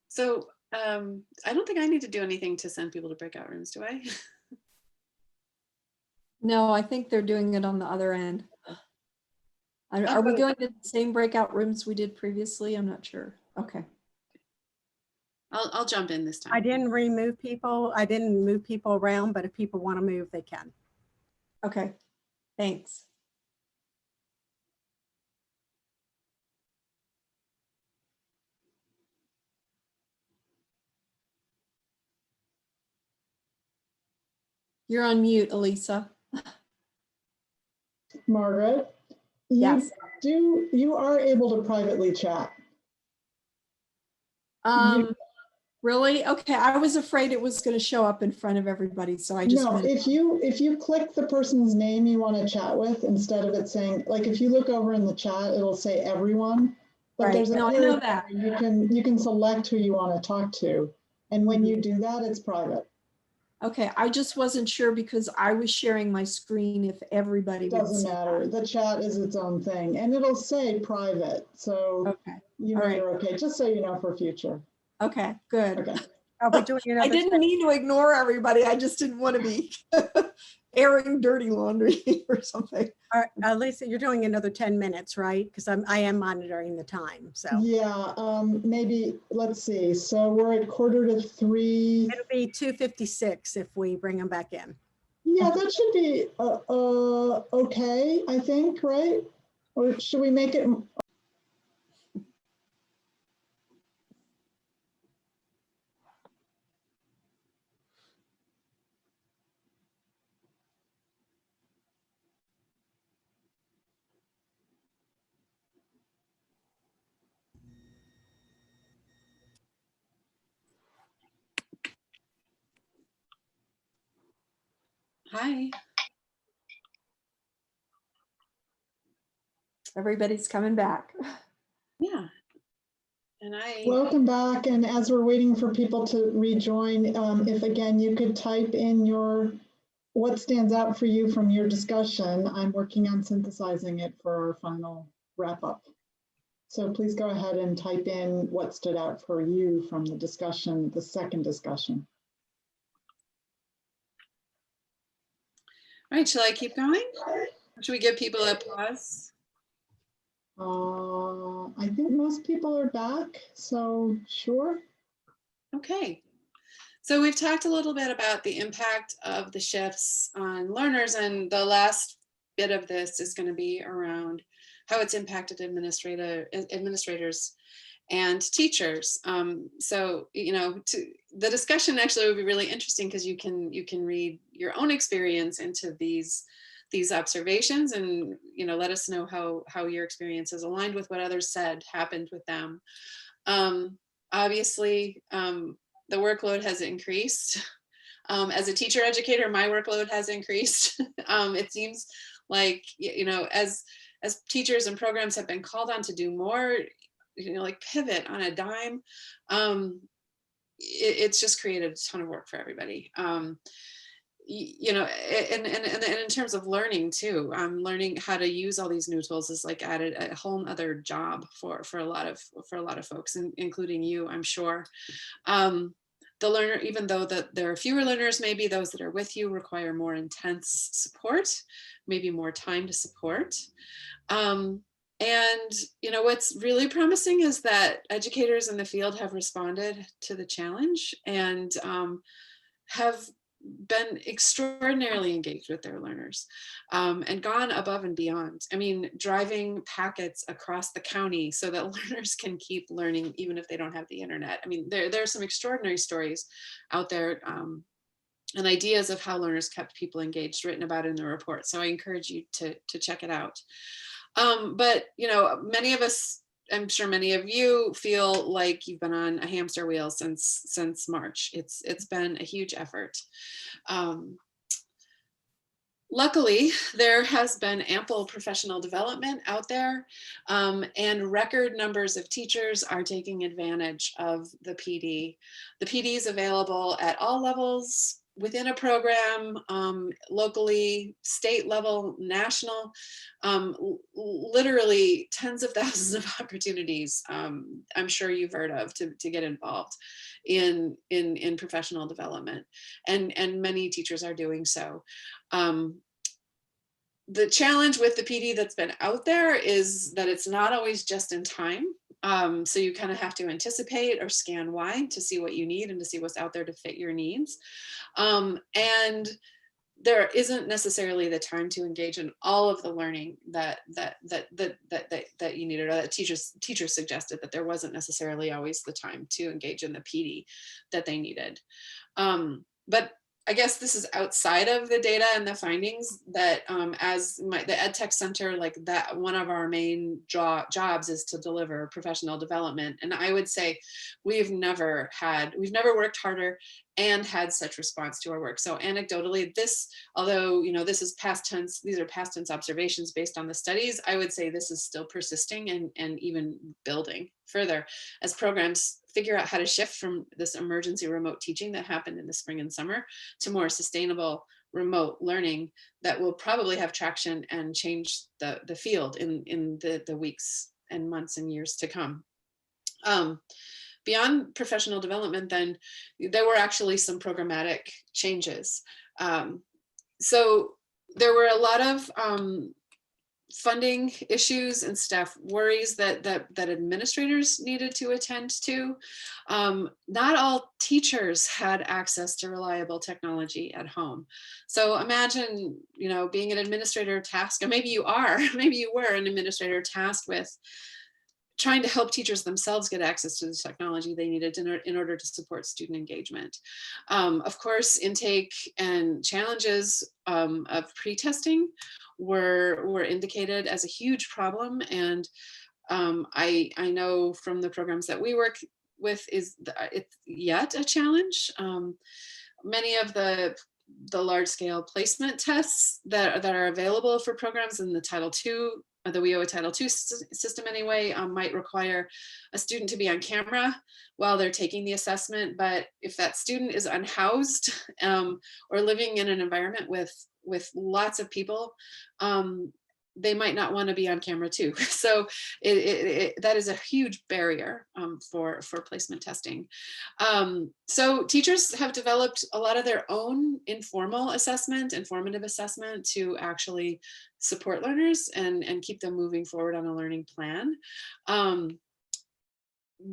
So I don't think I need to do anything to send people to breakout rooms, do I? No, I think they're doing it on the other end. Are we going to the same breakout rooms we did previously? I'm not sure. Okay. I'll jump in this time. I didn't remove people. I didn't move people around, but if people want to move, they can. Okay, thanks. You're on mute, Alisa. Margaret, Yes. you are able to privately chat. Really? Okay, I was afraid it was going to show up in front of everybody, so I just No, went. if you click the person's name you want to chat with, instead of it saying, like, if you look over in the chat, it'll say everyone. But Right. there's No, I area know that. you can select who you want to talk to, and when you do that, it's private. Okay, I just wasn't sure because I was sharing my screen if everybody would Doesn't see matter. that. The chat is its own thing, and it'll say private, so Okay. you All know right. you're okay. Just so you know for future. Okay, good. Okay. Are we doing another? I didn't mean to ignore everybody. I just didn't want to be airing dirty laundry or something. All right, Lisa, you're doing another 10 minutes, right? Because I am monitoring the time. So Yeah, maybe, let's see. So we're at 2:45. it'll be 2:56 if we bring them back in. Yeah, that should be okay, I think, right? Or should we make it? Hi. Everybody's coming back. Yeah. And I, Welcome back. And as we're waiting for people to rejoin, if again, you could type in what stands out for you from your discussion. I'm working on synthesizing it for our final wrap up. So please go ahead and type in what stood out for you from the discussion, the second discussion. all right, shall I keep going? Should we give people a pause? I think most people are back, so sure. Okay. So we've talked a little bit about the impact of the shifts on learners, and the last bit of this is going to be around how it's impacted administrators and teachers. So, the discussion actually would be really interesting because you can read your own experience into these observations, and let us know how your experience is aligned with what others said happened with them. Obviously, the workload has increased. As a teacher educator, my workload has increased. It seems like, as teachers and programs have been called on to do more, like pivot on a dime, it's just created a ton of work for everybody. And in terms of learning too, learning how to use all these new tools is like added a whole other job for a lot of folks, including you, I'm sure. The learner, even though that there are fewer learners, maybe those that are with you require more intense support, maybe more time to support. And what's really promising is that educators in the field have responded to the challenge and have been extraordinarily engaged with their learners and gone above and beyond. I mean, driving packets across the county so that learners can keep learning even if they don't have the internet. I mean, there are some extraordinary stories out there and ideas of how learners kept people engaged written about in the report. So I encourage you to check it out. But many of us, I'm sure many of you feel like you've been on a hamster wheel since March. It's been a huge effort. Luckily, there has been ample professional development out there, and record numbers of teachers are taking advantage of the PD. The PD is available at all levels within a program, locally, state level, national, literally tens of thousands of opportunities I'm sure you've heard of to get involved in professional development, and many teachers are doing so. The challenge with the PD that's been out there is that it's not always just in time. So you kind of have to anticipate or scan wide to see what you need and to see what's out there to fit your needs. And there isn't necessarily the time to engage in all of the learning that you needed, or that teachers suggested that there wasn't necessarily always the time to engage in the PD that they needed. But I guess this is outside of the data and the findings that the EdTech Center, like that, one of our main jobs is to deliver professional development. And I would say we've never worked harder and had such response to our work. So anecdotally, although this is past tense, these are past tense observations based on the studies, I would say this is still persisting and even building further as programs figure out how to shift from this emergency remote teaching that happened in the spring and summer to more sustainable remote learning that will probably have traction and change the field in the weeks and months and years to come. Beyond professional development, then, there were actually some programmatic changes. So there were a lot of funding issues and staff worries that administrators needed to attend to. Not all teachers had access to reliable technology at home. So imagine, being an administrator tasked, or maybe you were an administrator tasked with trying to help teachers themselves get access to the technology they needed in order to support student engagement. Of course, intake and challenges of pre-testing were indicated as a huge problem. And I know from the programs that we work with it's yet a challenge. Many of the large scale placement tests that are available for programs in the Title II, the WIOA Title II system anyway, might require a student to be on camera while they're taking the assessment. But if that student is unhoused or living in an environment with lots of people, they might not want to be on camera too. So that is a huge barrier for placement testing. So teachers have developed a lot of their own informative assessment to actually support learners and keep them moving forward on a learning plan.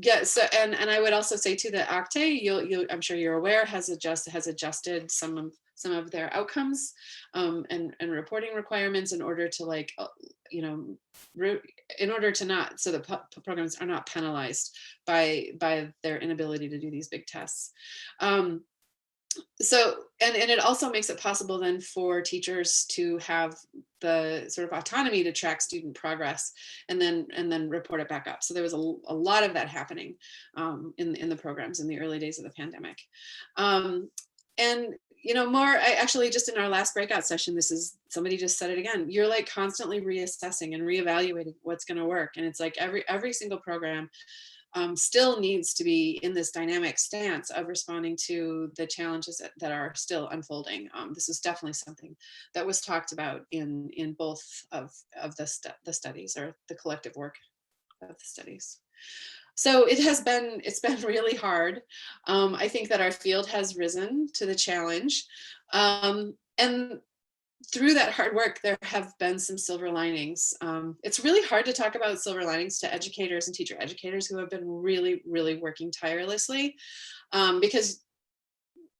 Yeah, so and I would also say too that AAACE, I'm sure you're aware, has adjusted some of their outcomes and reporting requirements in order to in order to not, so the programs are not penalized by their inability to do these big tests. So, and it also makes it possible then for teachers to have the sort of autonomy to track student progress and then report it back up. So there was a lot of that happening in the programs in the early days of the pandemic. And I actually just in our last breakout session, somebody just said it again, you're like constantly reassessing and reevaluating what's going to work. And it's like every single program still needs to be in this dynamic stance of responding to the challenges that are still unfolding. This is definitely something that was talked about in both of the studies, or the collective work of the studies. So it's been really hard. I think that our field has risen to the challenge. And through that hard work, there have been some silver linings. It's really hard to talk about silver linings to educators and teacher educators who have been really, really working tirelessly, because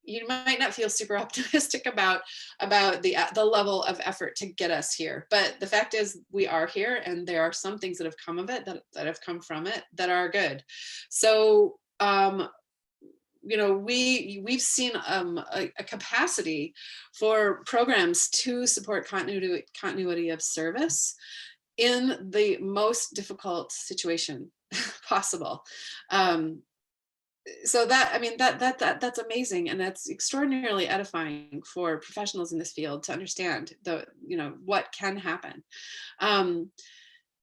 you might not feel super optimistic about the level of effort to get us here. But the fact is we are here, and there are some things that have come of it, that have come from it, that are good. So, we've seen a capacity for programs to support continuity of service in the most difficult situation possible. So that's amazing, and that's extraordinarily edifying for professionals in this field to understand what can happen.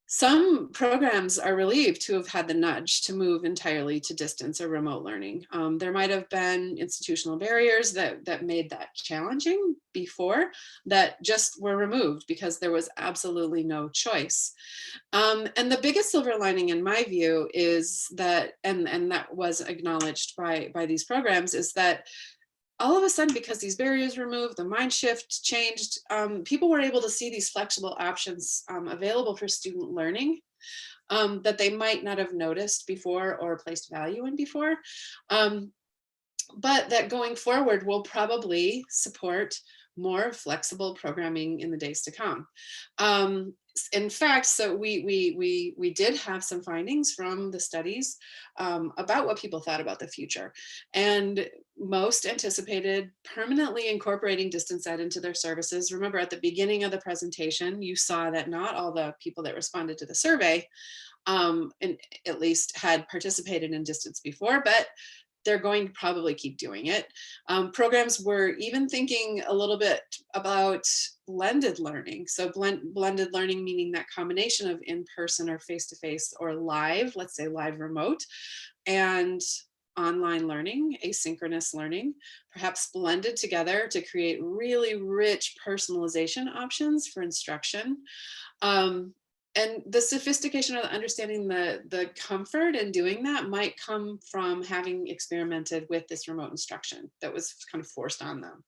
Some programs are relieved to have had the nudge to move entirely to distance or remote learning. There might have been institutional barriers that made that challenging before, that just were removed because there was absolutely no choice. And the biggest silver lining in my view is that, and that was acknowledged by these programs, is that all of a sudden, because these barriers were removed, the mind shift changed, people were able to see these flexible options available for student learning that they might not have noticed before or placed value in before. But that going forward will probably support more flexible programming in the days to come. In fact, so we did have some findings from the studies about what people thought about the future, and most anticipated permanently incorporating distance ed into their services. Remember, at the beginning of the presentation, you saw that not all the people that responded to the survey, and at least had participated in distance before, but they're going to probably keep doing it. Programs were even thinking a little bit about blended learning. So blended learning meaning that combination of in-person or face-to-face or live, let's say live remote, and online learning, asynchronous learning, perhaps blended together to create really rich personalization options for instruction. And the sophistication of understanding the comfort in doing that might come from having experimented with this remote instruction that was kind of forced on them.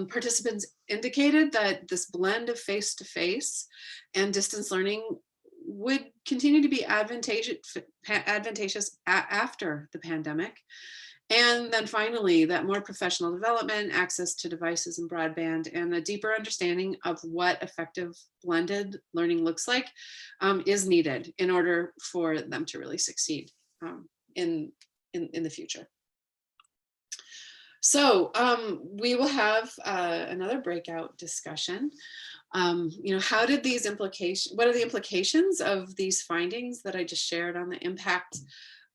Participants indicated that this blend of face-to-face and distance learning would continue to be advantageous after the pandemic. And then finally, that more professional development, access to devices and broadband, and a deeper understanding of what effective blended learning looks like is needed in order for them to really succeed in the future. So we will have another breakout discussion. How did these what are the implications of these findings that I just shared on the impact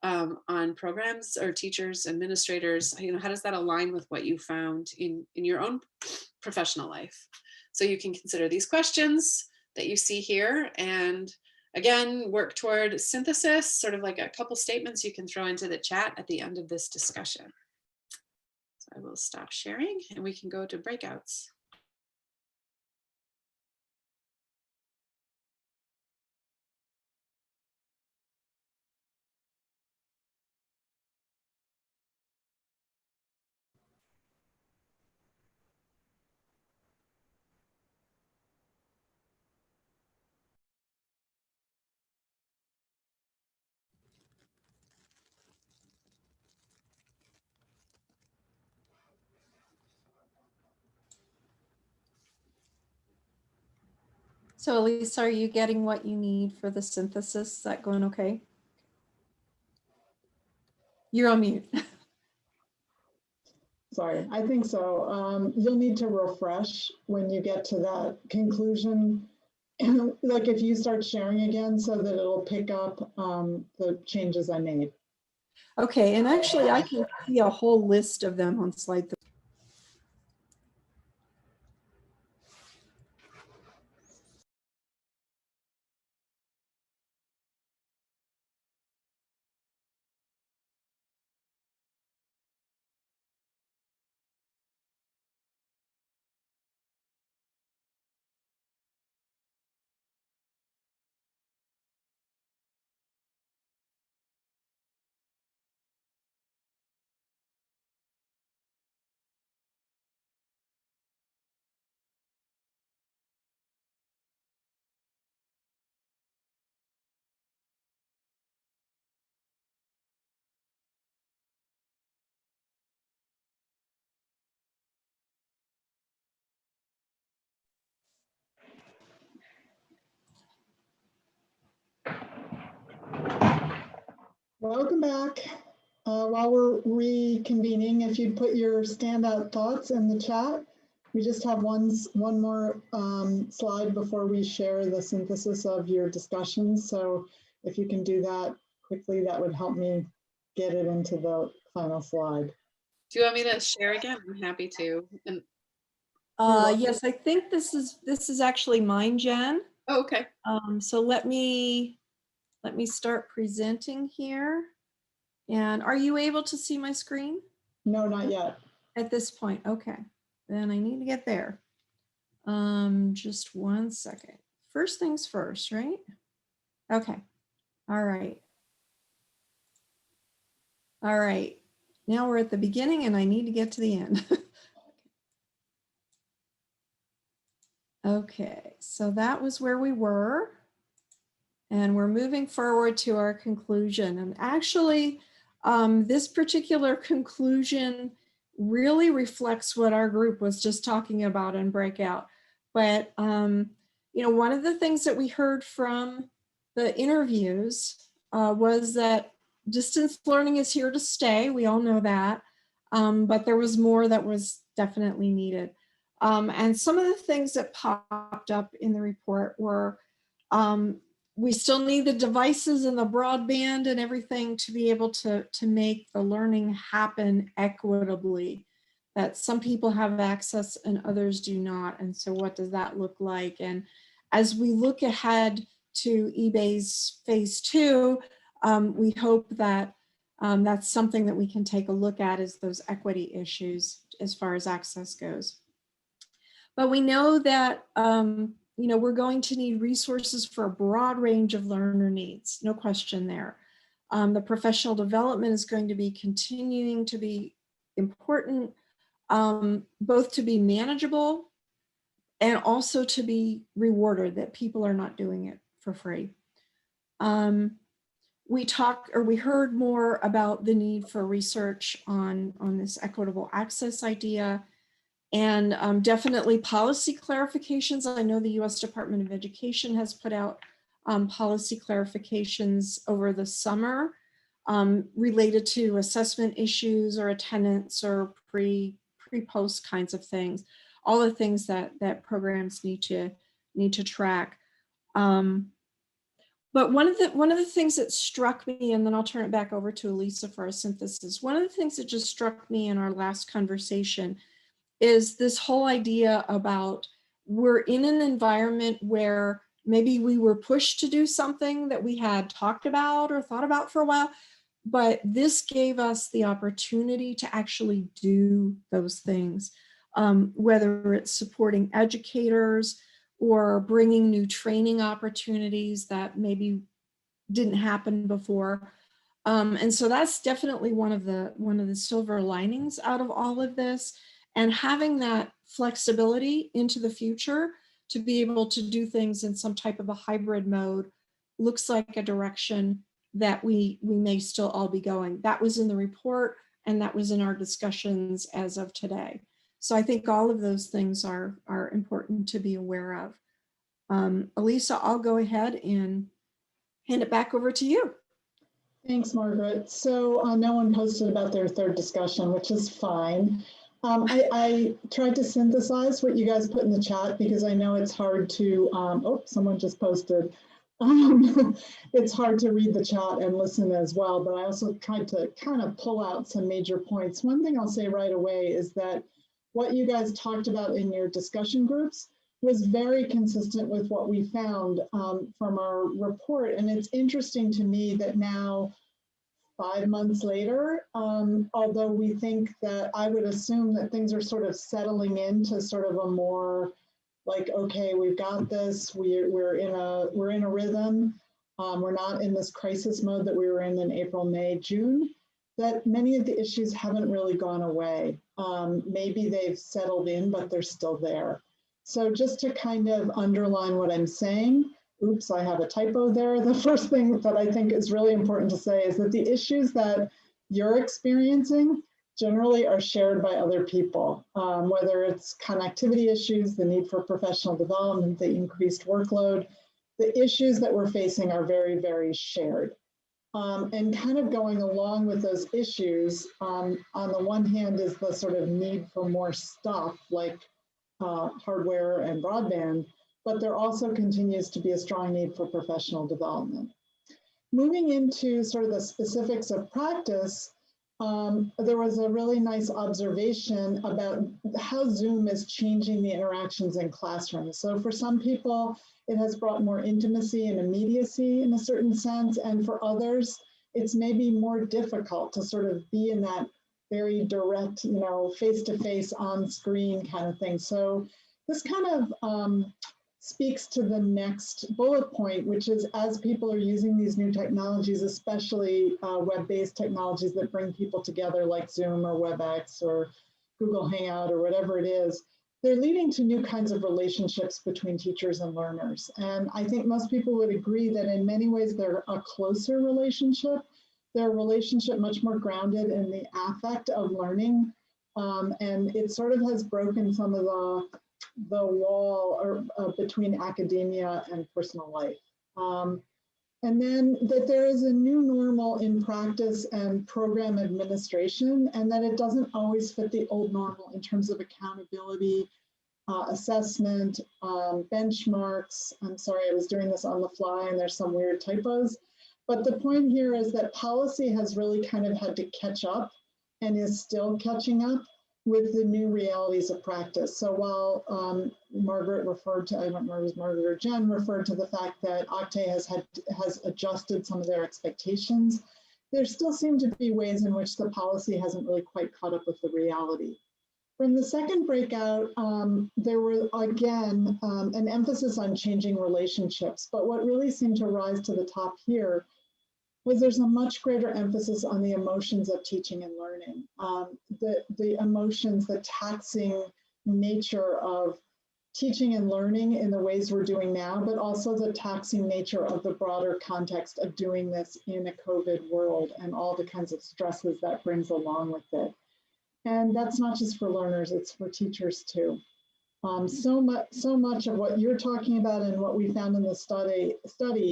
on programs or teachers, administrators? You know, how does that align with what you found in your own professional life? So you can consider these questions that you see here, and again, work toward synthesis, sort of like a couple statements you can throw into the chat at the end of this discussion. So I will stop sharing and we can go to breakouts. So Alisa, are you getting what you need for the synthesis? Is that going okay? You're on mute. Sorry, I think so. You'll need to refresh when you get to that conclusion. Like if you start sharing again so that it'll pick up the changes I made. Okay, and actually I can see a whole list of them on slide 3. Welcome back. While we're reconvening, if you'd put your standout thoughts in the chat, we just have one more slide before we share the synthesis of your discussions. So if you can do that quickly, that would help me get it into the final slide. Do you want me to share again? I'm happy to. And Yes, I think this is actually mine, Jen. oh, okay. So let me start presenting here. And are you able to see my screen? No, not yet. At this point, okay. Then I need to get there. Just one second. First things first, right? Okay. All right. All right. Now we're at the beginning and I need to get to the end. Okay, so that was where we were. And we're moving forward to our conclusion. And actually, this particular conclusion really reflects what our group was just talking about in Breakout. But, you know, one of the things that we heard from the interviews was that distance learning is here to stay. We all know that. But there was more that was definitely needed. And some of the things that popped up in the report were, we still need the devices and the broadband and everything to be able to make the learning happen equitably, that some people have access and others do not. And so what does that look like? And as we look ahead to E-BAES phase 2, we hope that that's something that we can take a look at, is those equity issues as far as access goes. But we know that you know, we're going to need resources for a broad range of learner needs, no question there. The professional development is going to be continuing to be important, both to be manageable and also to be rewarded, that people are not doing it for free. We heard more about the need for research on this equitable access idea. And definitely policy clarifications. I know the U.S. Department of Education has put out policy clarifications over the summer related to assessment issues or attendance or pre-post kinds of things. All the things that programs need to track. But But one of the things that struck me, and then I'll turn it back over to Alisa for our synthesis. One of the things that just struck me in our last conversation is this whole idea about we're in an environment where maybe we were pushed to do something that we had talked about or thought about for a while, but this gave us the opportunity to actually do those things, whether it's supporting educators or bringing new training opportunities that maybe didn't happen before. And so that's definitely one of the silver linings out of all of this, and having that flexibility into the future to be able to do things in some type of a hybrid mode looks like a direction that we may still all be going. That was in the report, and that was in our discussions as of today. So I think all of those things are important to be aware of. Alisa, I'll go ahead and hand it back over to you. Thanks, Margaret. So no one posted about their third discussion, which is fine. I tried to synthesize what you guys put in the chat because I know it's hard to, oh, someone just posted. It's hard to read the chat and listen as well, but I also tried to kind of pull out some major points. One thing I'll say right away is that what you guys talked about in your discussion groups was very consistent with what we found from our report. And it's interesting to me that now, 5 months later, although we think that I would assume that things are sort of settling into sort of a more like, okay, we've got this, we're in a rhythm. We're not in this crisis mode that we were in April, May, June, that many of the issues haven't really gone away. Maybe they've settled in, but they're still there. So just to kind of underline what I'm saying, oops, I have a typo there. The first thing that I think is really important to say is that the issues that you're experiencing generally are shared by other people, whether it's connectivity issues, the need for professional development, the increased workload, the issues that we're facing are very, very shared. And kind of going along with those issues, on the one hand is the sort of need for more stuff like hardware and broadband, but there also continues to be a strong need for professional development. Moving into sort of the specifics of practice, there was a really nice observation about how Zoom is changing the interactions in classrooms. So for some people, it has brought more intimacy and immediacy in a certain sense, and for others, it's maybe more difficult to sort of be in that very direct, you know, face-to-face on-screen kind of thing. So this kind of speaks to the next bullet point, which is as people are using these new technologies, especially web-based technologies that bring people together like Zoom or WebEx or Google Hangout or whatever it is, they're leading to new kinds of relationships between teachers and learners. And I think most people would agree that in many ways they're a closer relationship. They're a relationship much more grounded in the affect of learning. And it sort of has broken some of the wall between academia and personal life. And then that there is a new normal in practice and program administration, and that it doesn't always fit the old normal in terms of accountability, assessment, benchmarks. I'm sorry, I was doing this on the fly and there's some weird typos. But the point here is that policy has really kind of had to catch up and is still catching up with the new realities of practice. So while Margaret referred to, I don't remember if it was Margaret or Jen, referred to the fact that AAACE has adjusted some of their expectations, there still seem to be ways in which the policy hasn't really quite caught up with the reality. From the second breakout, there were, again, an emphasis on changing relationships, but what really seemed to rise to the top here was there's a much greater emphasis on the emotions of teaching and learning, the emotions, the taxing nature of teaching and learning in the ways we're doing now, but also the taxing nature of the broader context of doing this in a COVID world and all the kinds of stresses that brings along with it. And that's not just for learners, it's for teachers too. So much of what you're talking about and what we found in the study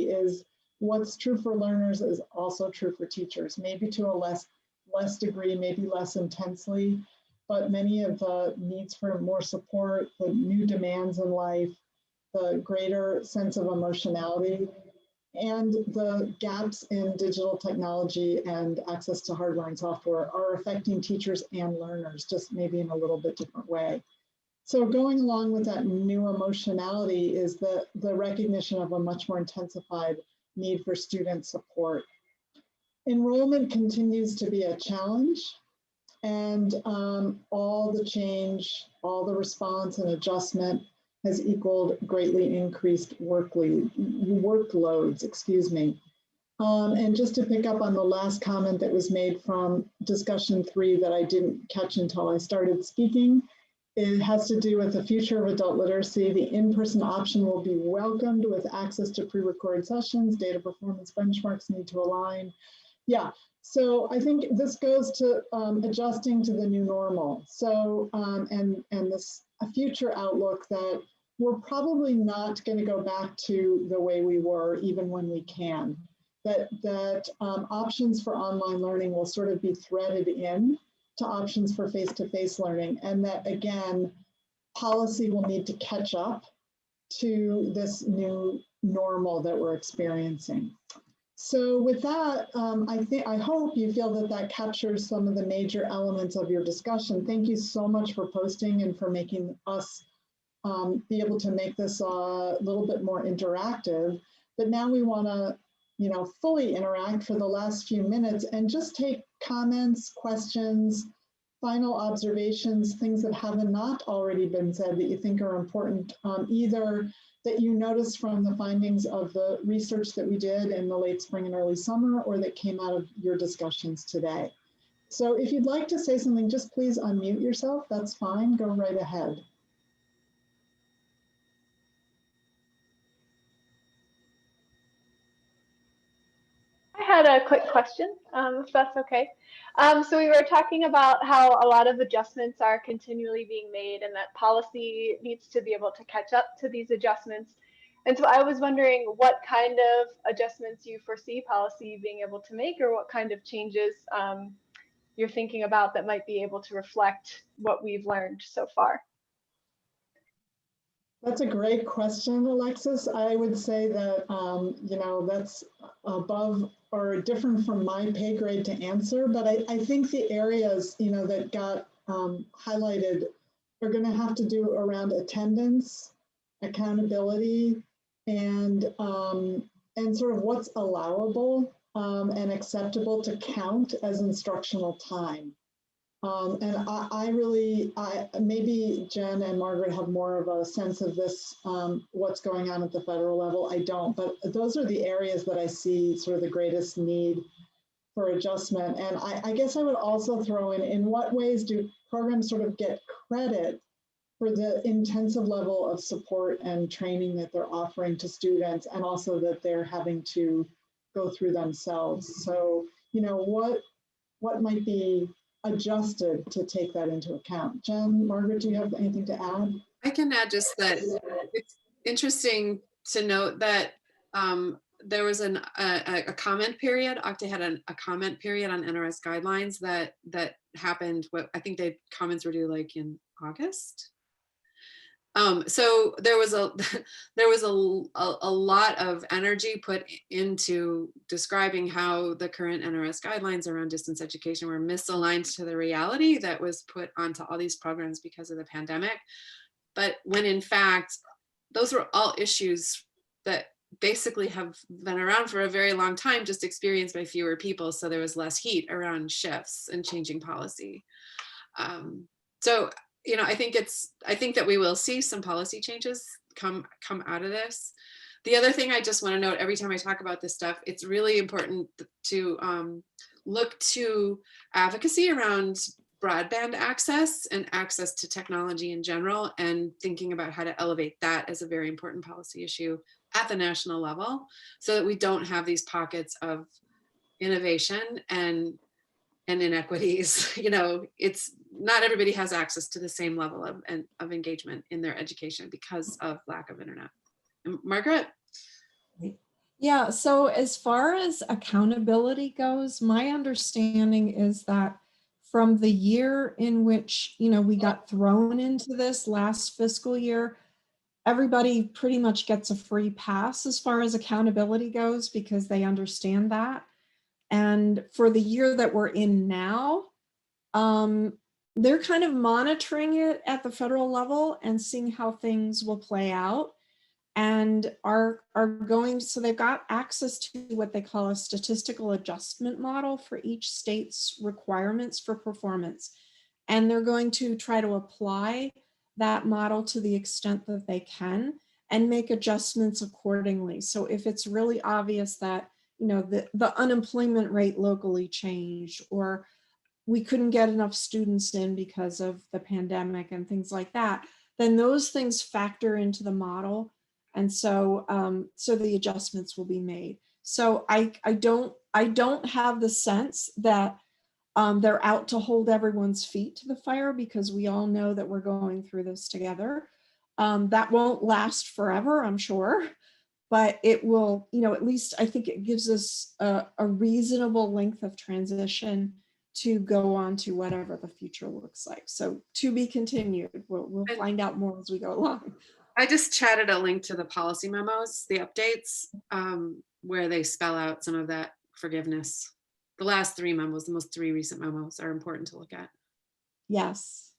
is what's true for learners is also true for teachers, maybe to a less degree, maybe less intensely, but many of the needs for more support, the new demands in life, the greater sense of emotionality, the gaps in digital technology and access to hardware and software are affecting teachers and learners, just maybe in a little bit different way. So going along with that new emotionality is the recognition of a much more intensified need for student support. Enrollment continues to be a challenge, and all the change, all the response and adjustment has equaled greatly increased workloads, excuse me. And just to pick up on the last comment that was made from discussion 3 that I didn't catch until I started speaking, it has to do with the future of adult literacy. The in-person option will be welcomed with access to pre-recorded sessions, data performance benchmarks need to align. Yeah, so I think this goes to adjusting to the new normal. So, and this a future outlook that we're probably not going to go back to the way we were, even when we can. That options for online learning will sort of be threaded in to options for face-to-face learning, and that again, policy will need to catch up to this new normal that we're experiencing. So with that, I hope you feel that that captures some of the major elements of your discussion. Thank you so much for posting and for making us be able to make this a little bit more interactive. But now we want to, fully interact for the last few minutes and just take comments, questions, final observations, things that have not already been said that you think are important, either that you noticed from the findings of the research that we did in the late spring and early summer, or that came out of your discussions today. So if you'd like to say something, just please unmute yourself. That's fine. Go right ahead. I had a quick question, if that's okay. So we were talking about how a lot of adjustments are continually being made and that policy needs to be able to catch up to these adjustments. And so I was wondering what kind of adjustments you foresee policy being able to make, or what kind of changes you're thinking about that might be able to reflect what we've learned so far. That's a great question, Alexis. I would say that, that's above or different from my pay grade to answer, but I think the areas, that got highlighted are going to have to do around attendance, accountability, and sort of what's allowable and acceptable to count as instructional time. And maybe Jen and Margaret have more of a sense of this, what's going on at the federal level. I don't, but those are the areas that I see sort of the greatest need for adjustment. And I guess I would also throw in what ways do programs sort of get credit for the intensive level of support and training that they're offering to students, and also that they're having to go through themselves. So, what might be adjusted to take that into account? Jen, Margaret, do you have anything to add? I can add just that it's interesting to note that there was a comment period. Okta had a comment period on NRS guidelines that happened. I think the comments were due like in August. So there was a lot of energy put into describing how the current NRS guidelines around distance education were misaligned to the reality that was put onto all these programs because of the pandemic. But when in fact, those were all issues that basically have been around for a very long time, just experienced by fewer people. So there was less heat around shifts and changing policy. So I think that we will see some policy changes come out of this. The other thing I just want to note, every time I talk about this stuff, it's really important to look to advocacy around broadband access and access to technology in general, and thinking about how to elevate that as a very important policy issue at the national level, so that we don't have these pockets of innovation and inequities. It's not everybody has access to the same level of engagement in their education because of lack of internet. Margaret? Yeah, so as far as accountability goes, my understanding is that from the year in which, we got thrown into this last fiscal year, everybody pretty much gets a free pass as far as accountability goes because they understand that. And for the year that we're in now, they're kind of monitoring it at the federal level and seeing how things will play out, and are going, so they've got access to what they call a statistical adjustment model for each state's requirements for performance. And they're going to try to apply that model to the extent that they can and make adjustments accordingly. So if it's really obvious that, you know, the unemployment rate locally changed, or we couldn't get enough students in because of the pandemic and things like that, then those things factor into the model. And so, so the adjustments will be made. So I don't have the sense that they're out to hold everyone's feet to the fire, because we all know that we're going through this together. That won't last forever, I'm sure, but it will, you know, at least I think it gives us a reasonable length of transition to go on to whatever the future looks like. So to be continued. We'll find out more as we go along. I just chatted a link to the policy memos, the updates, where they spell out some of that forgiveness. The last 3 memos, the most 3 recent memos, are important to look at. Yes,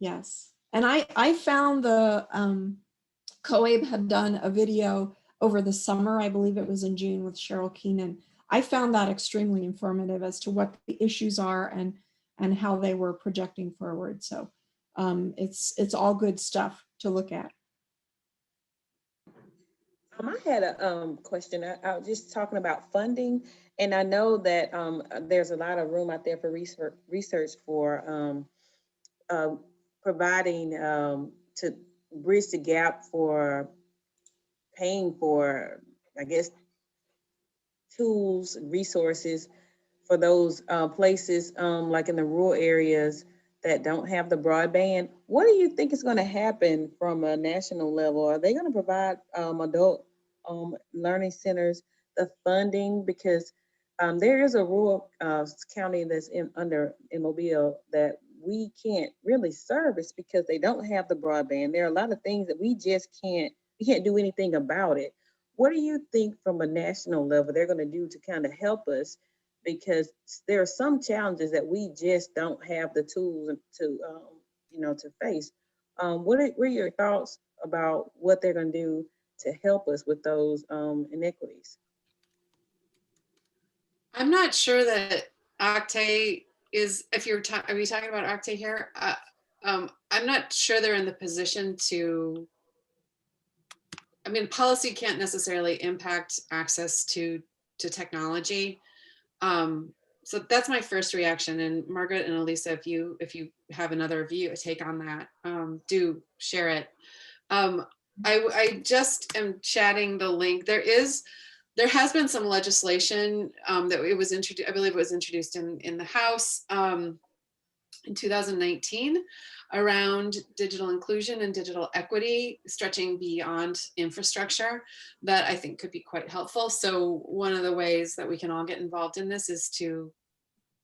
yes. And I found the COABE had done a video over the summer, I believe it was in June, with Cheryl Keenan. I found that extremely informative as to what the issues are and how they were projecting forward. So it's all good stuff to look at. I had a question. I was just talking about funding, and I know that there's a lot of room out there for research for providing to bridge the gap for paying for, I guess, tools, resources for those places like in the rural areas that don't have the broadband. What do you think is going to happen from a national level? Are they going to provide adult learning centers the funding? Because there is a rural county that's in Mobile that we can't really service because they don't have the broadband. There are a lot of things that we can't do anything about it. What do you think from a national level they're going to do to kind of help us? Because there are some challenges that we just don't have the tools to, to face. What are your thoughts about what they're going to do to help us with those inequities? I'm not sure that AAACE is, if you're are we talking about AAACE here? I'm not sure they're in the position to, I mean, policy can't necessarily impact access to technology. So that's my first reaction. And Margaret and Alisa, if you have another take on that, do share it. I just am chatting the link. There has been some legislation that it was introduced, I believe it was introduced in the House in 2019 around digital inclusion and digital equity, stretching beyond infrastructure, that I think could be quite helpful. So one of the ways that we can all get involved in this is to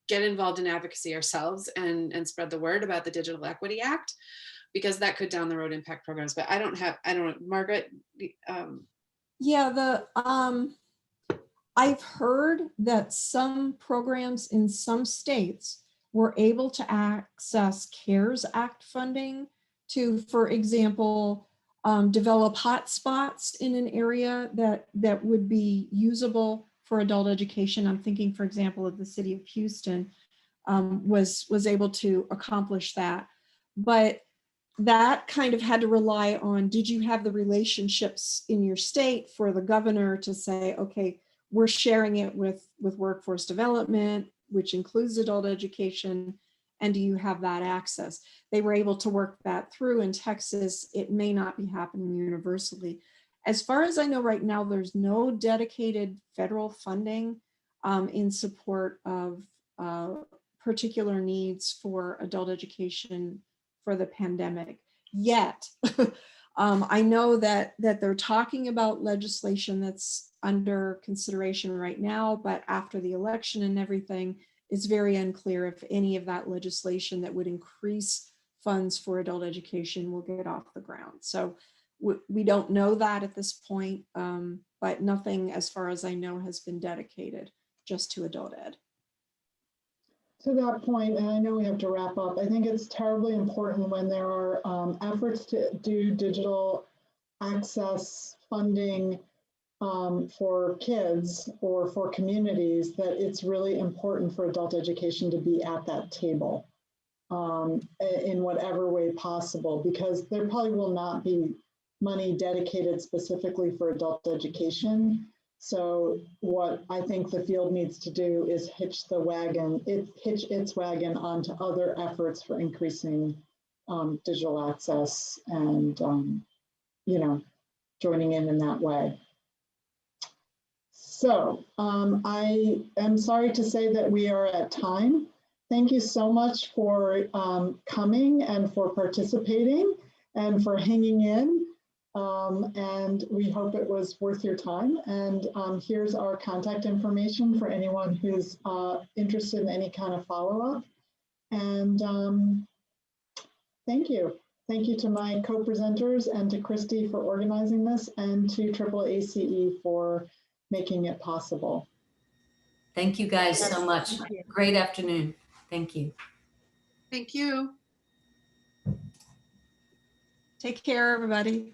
get involved in advocacy ourselves and spread the word about the Digital Equity Act, because that could down the road impact programs. But I don't know, Margaret. Yeah, I've heard that some programs in some states were able to access CARES Act funding to, for example, develop hotspots in an area that would be usable for adult education. I'm thinking, for example, of the city of Houston was able to accomplish that. But that kind of had to rely on, did you have the relationships in your state for the governor to say, okay, we're sharing it with workforce development, which includes adult education, and do you have that access? They were able to work that through. In Texas, it may not be happening universally. As far as I know right now, there's no dedicated federal funding in support of particular needs for adult education for the pandemic yet. I know that they're talking about legislation that's under consideration right now, but after the election and everything, it's very unclear if any of that legislation that would increase funds for adult education will get off the ground. So we don't know that at this point, but nothing, as far as I know, has been dedicated just to adult ed. To that point, and I know we have to wrap up, I think it's terribly important when there are efforts to do digital access funding for kids or for communities, that it's really important for adult education to be at that table in whatever way possible, because there probably will not be money dedicated specifically for adult education. So what I think the field needs to do is hitch its wagon onto other efforts for increasing digital access and, you know, joining in that way. So I am sorry to say that we are at time. Thank you so much for coming and for participating and for hanging in. And we hope it was worth your time. And here's our contact information for anyone who's interested in any kind of follow-up. And thank you. Thank you to my co-presenters and to Christy for organizing this, and to AAACE for making it possible. Thank you guys so much. Great afternoon. Thank you. Thank you. Take care, everybody.